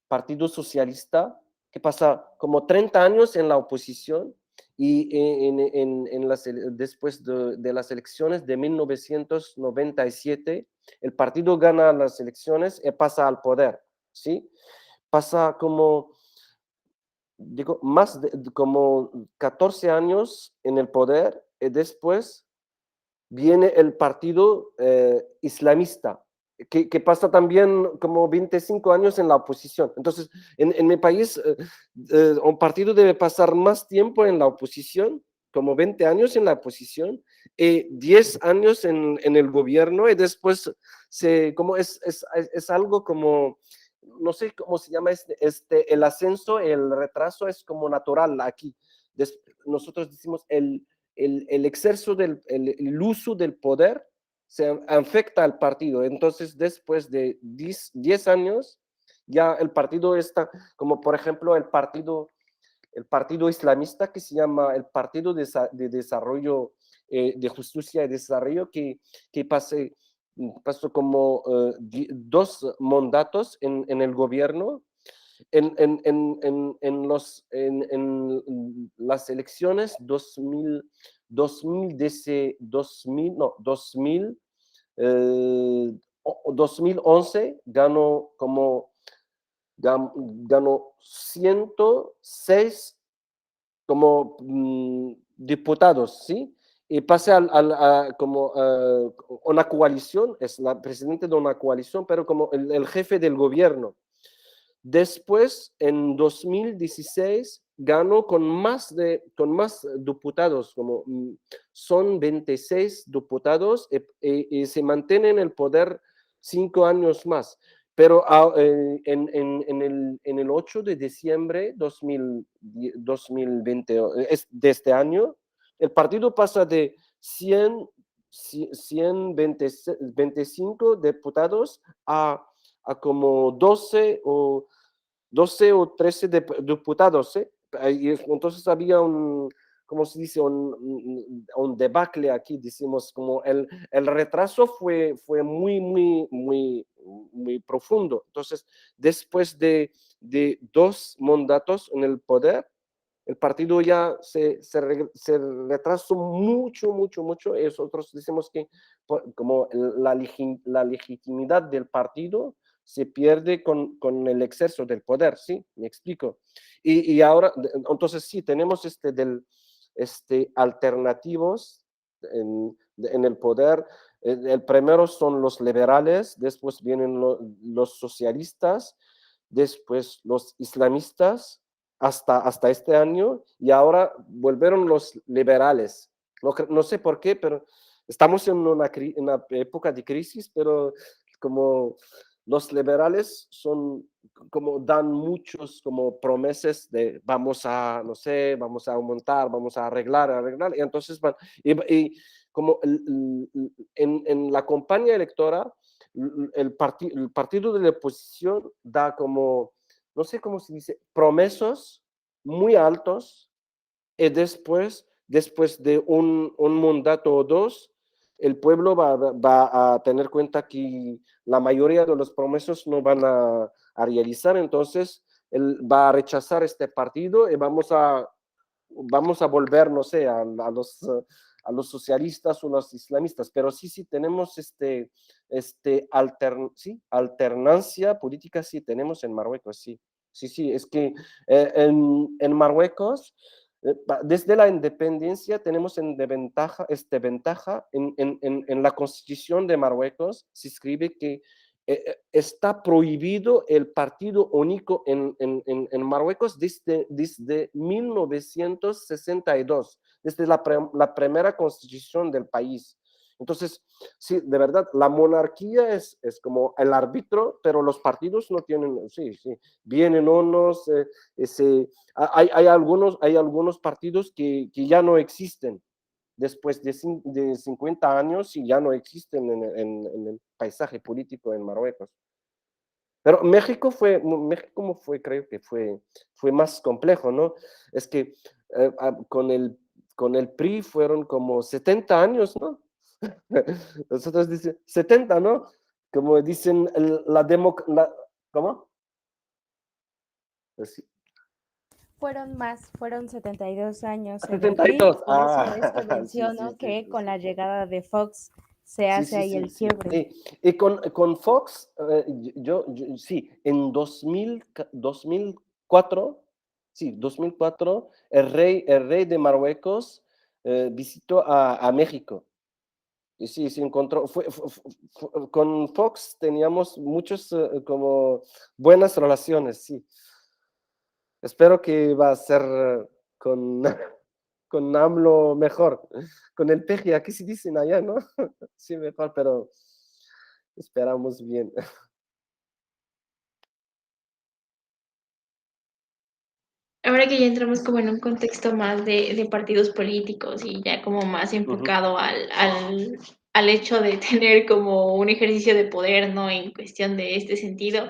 Partido Socialista, que pasa como 30 años en la oposición, y después de las elecciones de 1997, el partido gana las elecciones y pasa al poder, ¿sí? Pasa como, digo, como 14 años en el poder, y después viene el partido islamista, que pasa también como 25 años en la oposición. Entonces, en mi país, un partido debe pasar más tiempo en la oposición, como 20 años en la oposición, y 10 años en el gobierno, y después como es algo como, no sé cómo se llama, el ascenso, el retraso es como natural aquí. Nosotros decimos el exceso el uso del poder se afecta al partido. Entonces, después de 10 años, ya el partido está, como por ejemplo el partido islamista, que se llama el Partido de Desarrollo, de Justicia y Desarrollo, que pasó como 2 mandatos en el gobierno. En las elecciones 2000, 2011 ganó 106 como diputados, ¿sí? Y pasa como una coalición, es la presidenta de una coalición, pero como el jefe del gobierno. Después, en 2016, ganó con más diputados, como son 26 diputados, y se mantiene en el poder 5 años más. Pero en el 8 de diciembre 2020, de este año, el partido pasa de 125 diputados a como 12 o 13 diputados, ¿eh? Y entonces había ¿cómo se dice? Un debacle aquí, decimos, como el retraso fue muy, muy, muy, muy profundo. Entonces, después de 2 mandatos en el poder, el partido ya se retrasó mucho, mucho, mucho. Y nosotros decimos que como la legitimidad del partido se pierde con el exceso del poder, ¿sí? Me explico. Y ahora, entonces sí, tenemos alternativos en el poder. El primero son los liberales, después vienen los socialistas, después los islamistas, hasta este año, y ahora volvieron los liberales. No sé por qué, pero estamos en una época de crisis, pero como los liberales son como dan muchos como promesas de vamos a, no sé, vamos a aumentar, vamos a arreglar, y entonces van, y como en la campaña electoral, el partido de la oposición da como, no sé cómo se dice, promesas muy altos y después de un mandato o dos, el pueblo va a tener cuenta que la mayoría de los promesas no van a realizar, entonces él va a rechazar este partido y vamos a volver, no sé, a los socialistas o los islamistas, pero sí tenemos sí, alternancia política, sí tenemos en Marruecos, sí, es que en Marruecos, desde la independencia tenemos ventaja en la constitución de Marruecos, se escribe que está prohibido el partido único en Marruecos desde 1962, desde la primera constitución del país. Entonces, sí, de verdad, la monarquía es como el árbitro, pero los partidos no tienen, sí, vienen unos, hay algunos partidos que ya no existen después de 50 años y ya no existen en el paisaje político en Marruecos. Pero México creo que fue más complejo, ¿no? Es que con el PRI fueron como 70 años, ¿no? Nosotros dicen 70, ¿no? Como dicen ¿cómo? Pues sí. Fueron 72 años en el PRI, 72, por eso es que sí, menciono que con la llegada de Fox se sí, hace ahí el sí. quiebre. Y con Fox, sí, en 2004, sí, 2004, el rey de Marruecos visitó a México. Y sí, se encontró, con Fox teníamos muchos como buenas relaciones, sí. Espero que va a ser con, con AMLO mejor, con el PG, aquí sí dicen allá, ¿no? Sí, mejor, pero esperamos bien. Ahora que ya entramos como en un contexto más de partidos políticos y ya como más Ujú, enfocado al hecho de tener como un ejercicio de poder, ¿no? En cuestión de este sentido,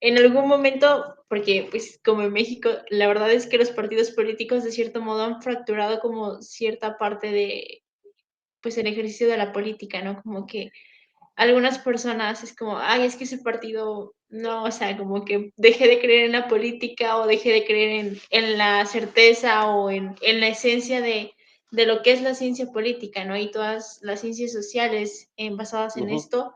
en algún momento, porque pues como en México, la verdad es que los partidos políticos de cierto modo han fracturado como cierta parte de, pues el ejercicio de la política, ¿no? Como que algunas personas es como, ay, es que ese partido, no, o sea, como que dejé de creer en la política o dejé de creer en la certeza o en la esencia de lo que es la ciencia política, ¿no? Y todas las ciencias sociales basadas en ujú. esto.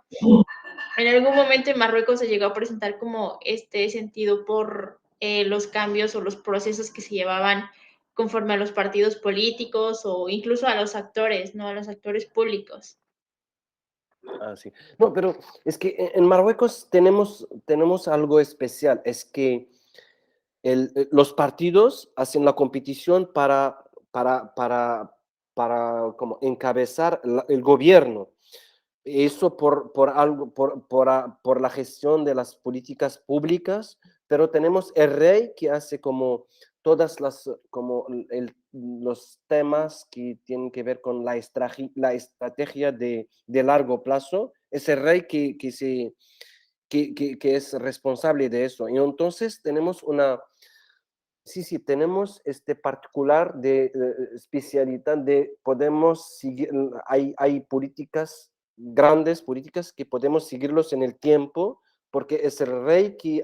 En algún momento en Marruecos se llegó a presentar como este sentido por los cambios o los procesos que se llevaban conforme a los partidos políticos o incluso a los actores, ¿no? A los actores públicos. Ah, sí. No, pero es que en Marruecos tenemos algo especial, es que los partidos hacen la competición para, para, para como encabezar el gobierno. Eso por la gestión de las políticas públicas, pero tenemos el rey que hace como como los temas que tienen que ver con la estrategia de largo plazo. Es el rey que es responsable de eso. Y entonces tenemos tenemos este particular de especialidad de podemos seguir, hay políticas, grandes políticas que podemos seguirlos en el tiempo, porque es el rey que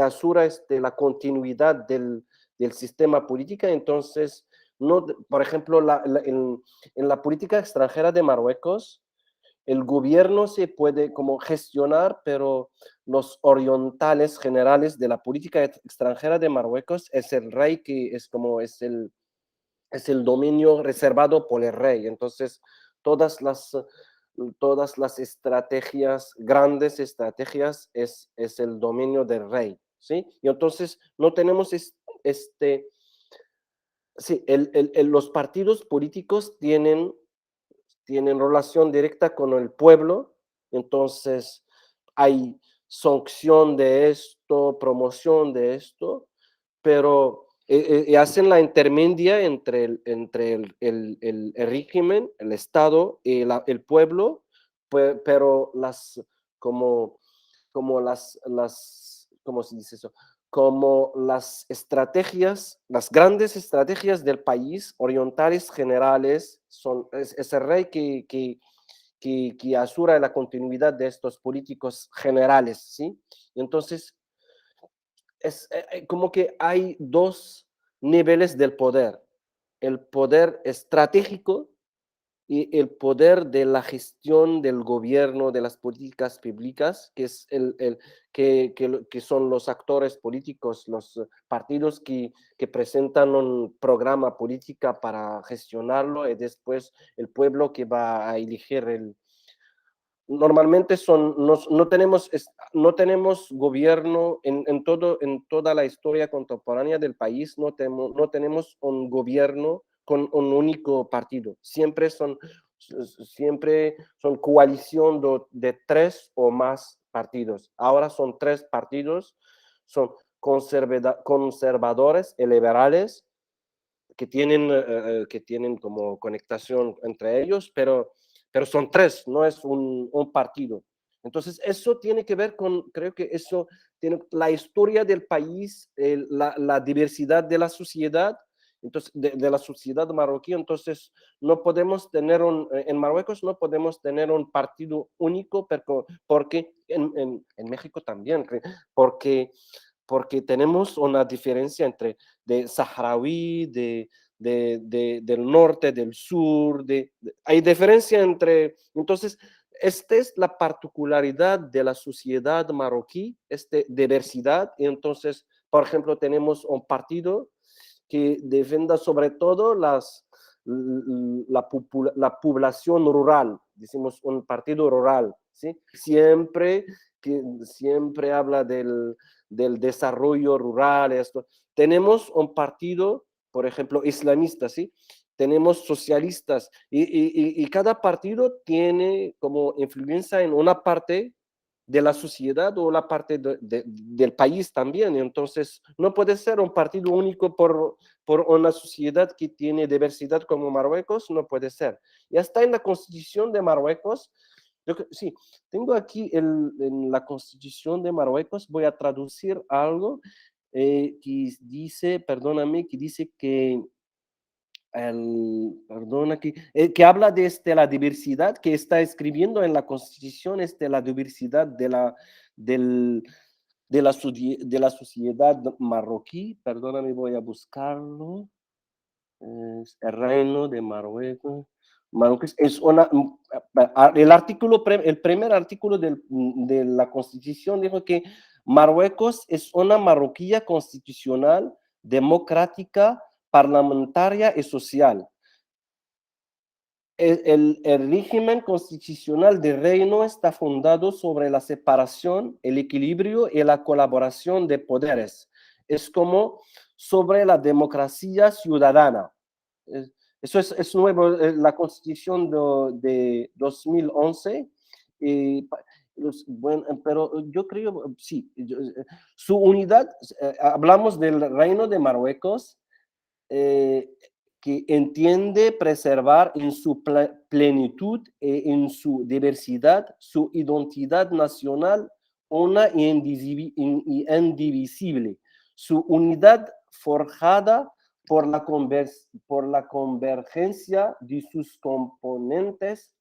asura la continuidad del sistema político. Entonces, no, por ejemplo, en la política extranjera de Marruecos, el gobierno se puede como gestionar, pero los orientales generales de la política extranjera de Marruecos es el rey que es el dominio reservado por el rey. Entonces, todas las, todas las estrategias, grandes estrategias, es el dominio del rey, ¿sí? Y entonces no tenemos sí, los partidos políticos tienen relación directa con el pueblo, entonces hay sanción de esto, promoción de esto, pero y hacen la intermedia entre el régimen, el Estado y el pueblo, pero ¿cómo se dice eso? Como las estrategias, las grandes estrategias del país, orientales generales, es el rey que asegura la continuidad de estos políticos generales, ¿sí? Y entonces, es como que hay dos niveles del poder: el poder estratégico y el poder de la gestión del gobierno, de las políticas públicas, que es que son los actores políticos, los partidos que presentan un programa político para gestionarlo, y después el pueblo que va a elegir normalmente no tenemos gobierno en toda la historia contemporánea del país, no tenemos un gobierno con un único partido. Siempre son coalición de tres o más partidos. Ahora son tres partidos, son conservadores y liberales, que tienen como conectación entre ellos, pero son tres, no es un partido. Entonces, eso tiene que ver creo que eso tiene la historia del país, la diversidad de la sociedad, entonces, de la sociedad marroquí. Entonces, no podemos tener en Marruecos no podemos tener un partido único, porque en México también, porque tenemos una diferencia entre de saharaui, del norte, del sur, hay diferencia entre. Entonces, esta es la particularidad de la sociedad marroquí, diversidad. Y entonces, por ejemplo, tenemos un partido que defienda sobre todo la población rural, decimos un partido rural, ¿sí? Siempre habla del desarrollo rural, esto. Tenemos un partido, por ejemplo, islamista, ¿sí? Tenemos socialistas, y cada partido tiene como influencia en una parte de la sociedad o la parte del país también. Entonces, no puede ser un partido único por una sociedad que tiene diversidad como Marruecos, no puede ser. Ya está en la Constitución de Marruecos. Sí, tengo aquí en la Constitución de Marruecos, voy a traducir algo que dice, perdóname, que dice que habla de la diversidad, que está escribiendo en la Constitución, la diversidad de la sociedad marroquí. Perdóname, voy a buscarlo. Es el reino de Marruecos. Marruecos es el primer artículo de la Constitución dijo que Marruecos es una monarquía constitucional, democrática, parlamentaria y social. El régimen constitucional del reino está fundado sobre la separación, el equilibrio y la colaboración de poderes. Es como sobre la democracia ciudadana. Eso es nuevo, la Constitución de 2011. Bueno, pero yo creo, sí, su unidad, hablamos del reino de Marruecos, que entiende preservar en su plenitud y en su diversidad su identidad nacional, una y indivisible, su unidad forjada por la convergencia de sus componentes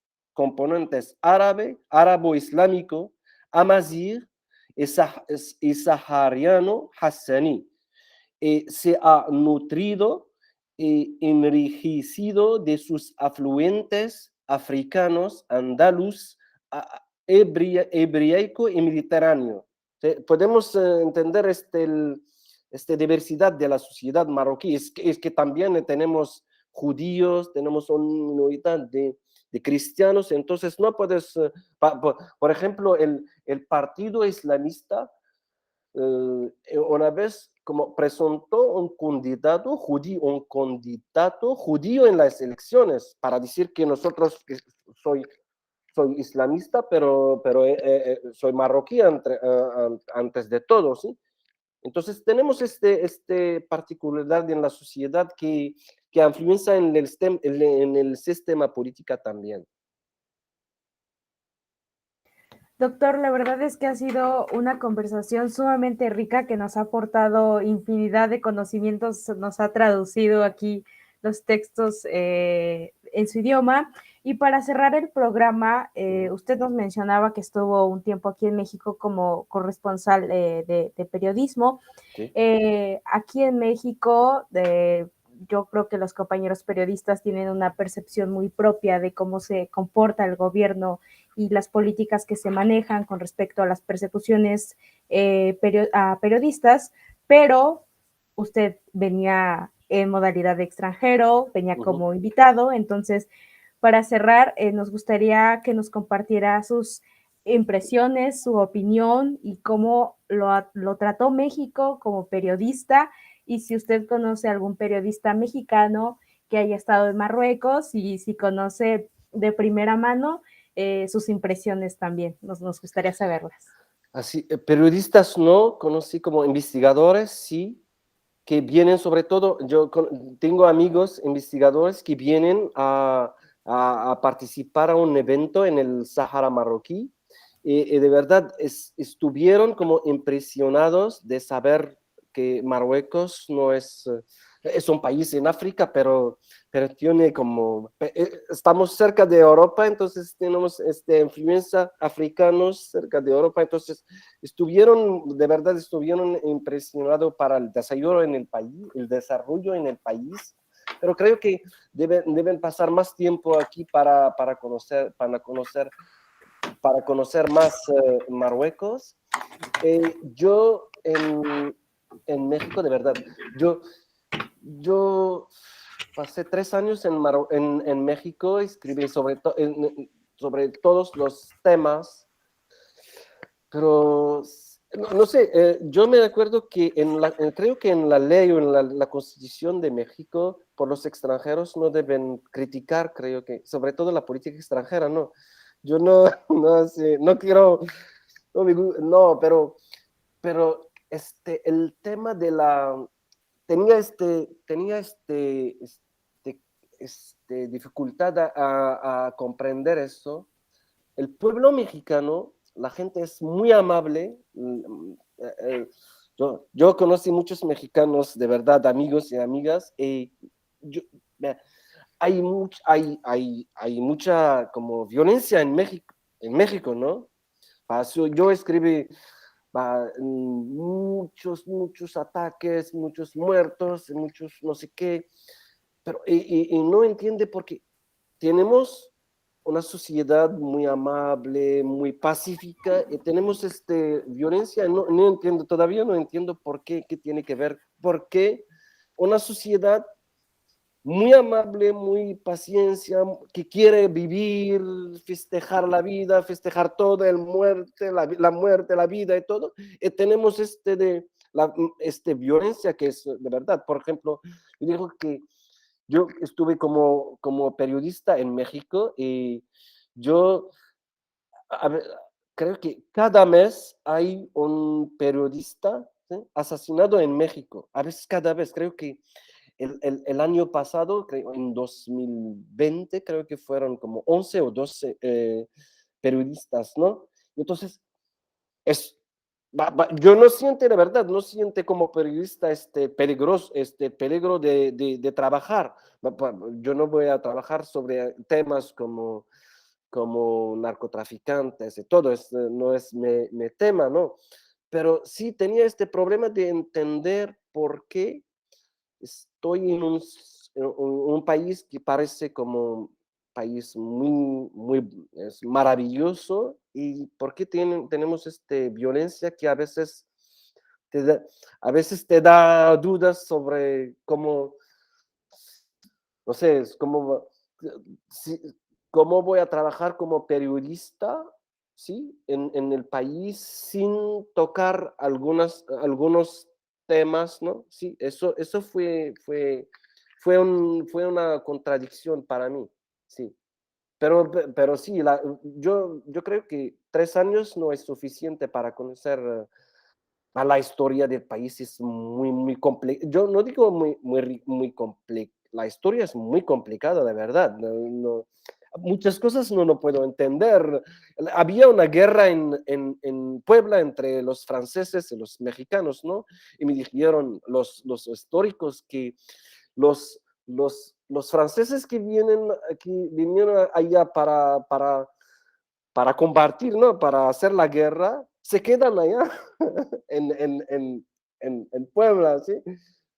árabo-islámico, amazigh y sahariano hassaní. Se ha nutrido y enriquecido de sus afluentes africanos, andaluz, hebraico y mediterráneo. Podemos entender esta diversidad de la sociedad marroquí. Es que también tenemos judíos, tenemos una minoría de cristianos. Entonces no puedes, por ejemplo, el partido islamista una vez como presentó un candidato judío en las elecciones para decir que nosotros soy islamista, pero soy marroquí antes de todo, ¿sí? Entonces tenemos este particularidad en la sociedad que influencia en el sistema político también. Doctor, la verdad es que ha sido una conversación sumamente rica que nos ha aportado infinidad de conocimientos, nos ha traducido aquí los textos en su idioma. Y para cerrar el programa, usted nos mencionaba que estuvo un tiempo aquí en México como corresponsal de periodismo. ¿Sí? Aquí en México, yo creo que los compañeros periodistas tienen una percepción muy propia de cómo se comporta el gobierno y las políticas que se manejan con respecto a las persecuciones a periodistas, pero usted venía en modalidad de extranjero, venía como invitado, entonces para cerrar, nos gustaría que nos compartiera sus impresiones, su opinión y cómo lo trató México como periodista, y si usted conoce algún periodista mexicano que haya estado en Marruecos y si conoce de primera mano sus impresiones también, nos gustaría saberlas. Así, periodistas no, conocí como investigadores, sí, que vienen sobre todo, tengo amigos investigadores que vienen a participar a un evento en el Sahara marroquí, y de verdad estuvieron como impresionados de saber que Marruecos no es un país en África, pero tiene como, estamos cerca de Europa, entonces tenemos influencia africanos cerca de Europa, entonces de verdad estuvieron impresionados para el desarrollo en el país, pero creo que deben pasar más tiempo aquí para conocer más Marruecos. Yo en México, de verdad, yo pasé 3 años en México, escribí sobre todos los temas, pero no sé, yo me acuerdo que creo que en la ley o en la Constitución de México, por los extranjeros no deben criticar, creo que, sobre todo la política extranjera, ¿no? Yo no, no sé, no quiero, no, pero el tema de tenía dificultad a comprender eso. El pueblo mexicano, la gente es muy amable. Yo conocí muchos mexicanos, de verdad, amigos y amigas, y yo, hay mucha como violencia en México, ¿no? Yo escribí muchos ataques, muchos muertos, muchos no sé qué, pero y no entiende porque tenemos una sociedad muy amable, muy pacífica, y tenemos violencia, no entiendo, todavía no entiendo por qué tiene que ver, por qué una sociedad muy amable, muy paciencia, que quiere vivir, festejar la vida, festejar todo, la muerte, la vida y todo, y tenemos violencia que es de verdad. Por ejemplo, yo digo que yo estuve como periodista en México y yo a ver, creo que cada mes hay un periodista, ¿sí?, asesinado en México. A veces cada vez, creo que el año pasado, creo, en 2020, creo que fueron como 11 o 12 periodistas, ¿no? Entonces, es, yo no siento, de verdad, no siente como periodista peligro de trabajar. Yo no voy a trabajar sobre temas como narcotraficantes y todo, no es mi tema, ¿no? Pero sí tenía este problema de entender por qué estoy en un país que parece como un país es maravilloso, y por qué tenemos violencia que te da, a veces te da dudas sobre cómo, no sé, si- cómo voy a trabajar como periodista, ¿sí?, en el país sin tocar algunos temas, ¿no? Sí, eso fue una contradicción para mí, sí. Pero sí, yo creo que 3 años no es suficiente para conocer a la historia del país es muy compleja. Yo no digo muy compleja, la historia es muy complicada, de verdad. Muchas cosas no puedo entender. Había una guerra en Puebla entre los franceses y los mexicanos, ¿no? Y me dijeron los históricos que los franceses que vinieron allá para combatir, ¿no? Para hacer la guerra, se quedan allá en Puebla, ¿sí?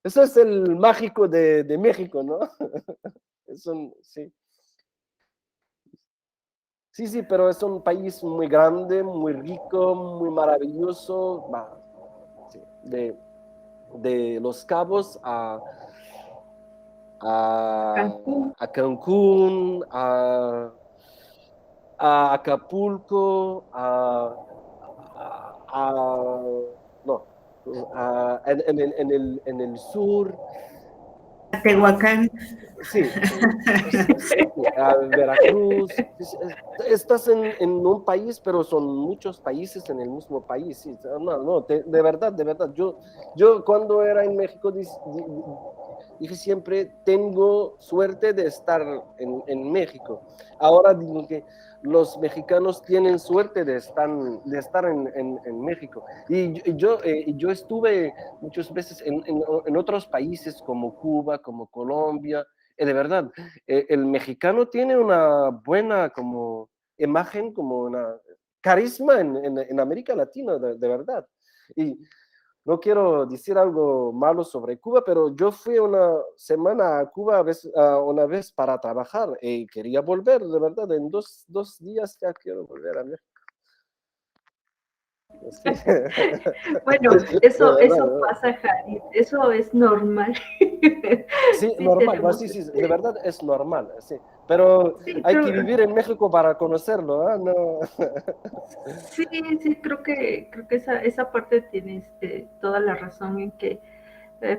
Eso es el mágico de México, ¿no? Sí. Sí, pero es un país muy grande, muy rico, muy maravilloso, sí, de Los Cabos Cancún. a Cancún, a Acapulco, no, en el sur, Tehuacán. sí, a Veracruz. Estás en un país, pero son muchos países en el mismo país. Sí. No, de verdad. Yo cuando era en México dije siempre, tengo suerte de estar en México. Ahora digo que los mexicanos tienen suerte de estar en México. Yo estuve muchas veces en otros países como Cuba, como Colombia, de verdad, el mexicano tiene una buena como imagen, como una carisma en América Latina, de verdad. Y no quiero decir algo malo sobre Cuba, pero yo fui una semana a Cuba una vez para trabajar y quería volver, de verdad, en dos días ya quiero volver a México. Sí. Bueno, eso pasa, Jared, eso es normal. Sí, Sí, normal, no, tenemos, sí, de verdad es normal, sí, pero sí, hay que vivir en México para conocerlo, ¿eh? No. sí, sí, creo que esa parte tiene toda la razón en que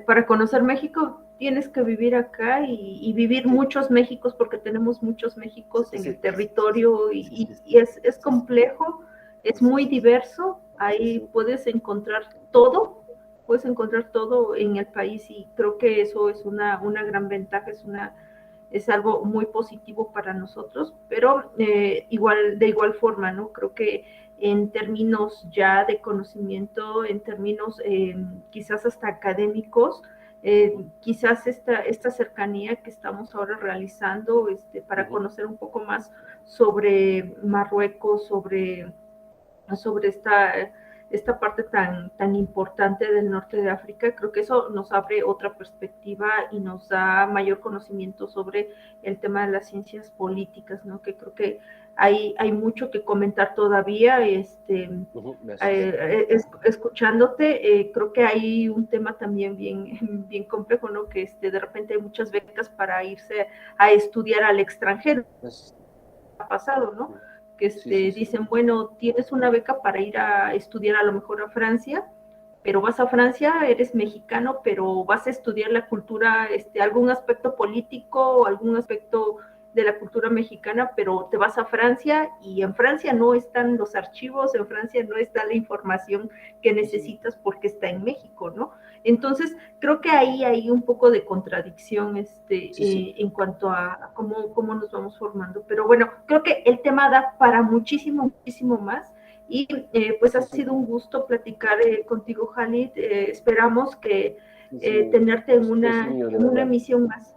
para conocer México tienes que vivir acá y vivir Sí. muchos Méxicos porque tenemos muchos Méxicos en Sí, el territorio y es complejo, es muy diverso, ahí puedes encontrar todo en el país y creo que eso es una gran ventaja, es algo muy positivo para nosotros, pero de igual forma, ¿no? Creo que en términos ya de conocimiento, en términos quizás hasta académicos, quizás esta cercanía que estamos ahora realizando para conocer un poco más sobre Marruecos, sobre esta parte tan importante del norte de África, creo que eso nos abre otra perspectiva y nos da mayor conocimiento sobre el tema de las ciencias políticas, ¿no? Que creo que hay mucho que comentar todavía, escuchándote, creo que hay un tema también bien complejo, ¿no? Que de repente hay muchas becas para irse a estudiar al extranjero, ha pasado, ¿no? Que dicen, bueno, tienes una beca para ir a estudiar a lo mejor a Francia, pero vas a Francia, eres mexicano, pero vas a estudiar la cultura, algún aspecto político, algún aspecto de la cultura mexicana, pero te vas a Francia y en Francia no están los archivos, en Francia no está la información que necesitas porque está en México, ¿no? Entonces, creo que ahí hay un poco de contradicción en cuanto a cómo nos vamos formando. Pero bueno, creo que el tema da para muchísimo más. Y pues ha sido un gusto platicar contigo, Khalid. Esperamos que tenerte en una emisión más.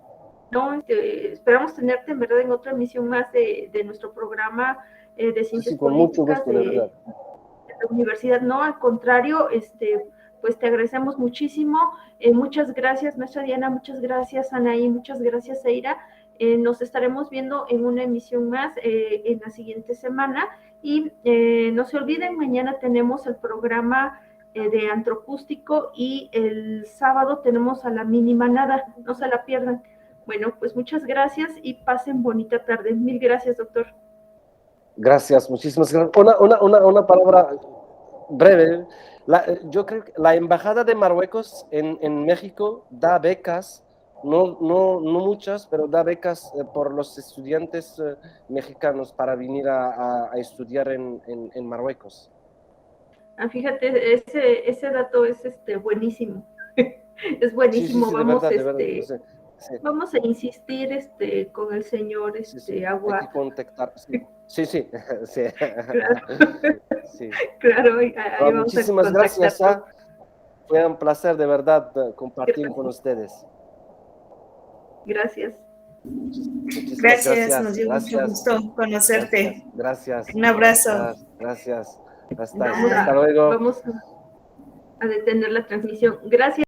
¿No? Esperamos tenerte en verdad en otra emisión más de nuestro programa de ciencias con mucho políticas gusto, de verdad. de la universidad. No, al contrario, pues te agradecemos muchísimo. Muchas gracias, maestra Diana, muchas gracias, Anaí, muchas gracias, Eira. Nos estaremos viendo en una emisión más en la siguiente semana. Y no se olviden, mañana tenemos el programa de Antropústico y el sábado tenemos a la mínima nada, no se la pierdan. Bueno, pues muchas gracias y pasen bonita tarde. Mil gracias, doctor. Gracias, muchísimas gracias. Una palabra breve. Yo creo que la Embajada de Marruecos en México da becas, no muchas, pero da becas por los estudiantes mexicanos para venir a estudiar en Marruecos. Fíjate, ese dato es buenísimo. Es buenísimo. De Vamos, verdad, de verdad. Sí, sí. vamos a insistir con el señor Agua. Hay que contactar. Sí, sí. Sí. Claro, Sí. claro, ahí vamos Muchísimas a gracias. Fue un placer de verdad compartir Gracias. con ustedes. Gracias. Muchísimas Gracias, nos dio mucho gusto conocerte. Gracias. Un abrazo. Gracias. Vamos Hasta luego. Vamos a detener la transmisión. Gracias.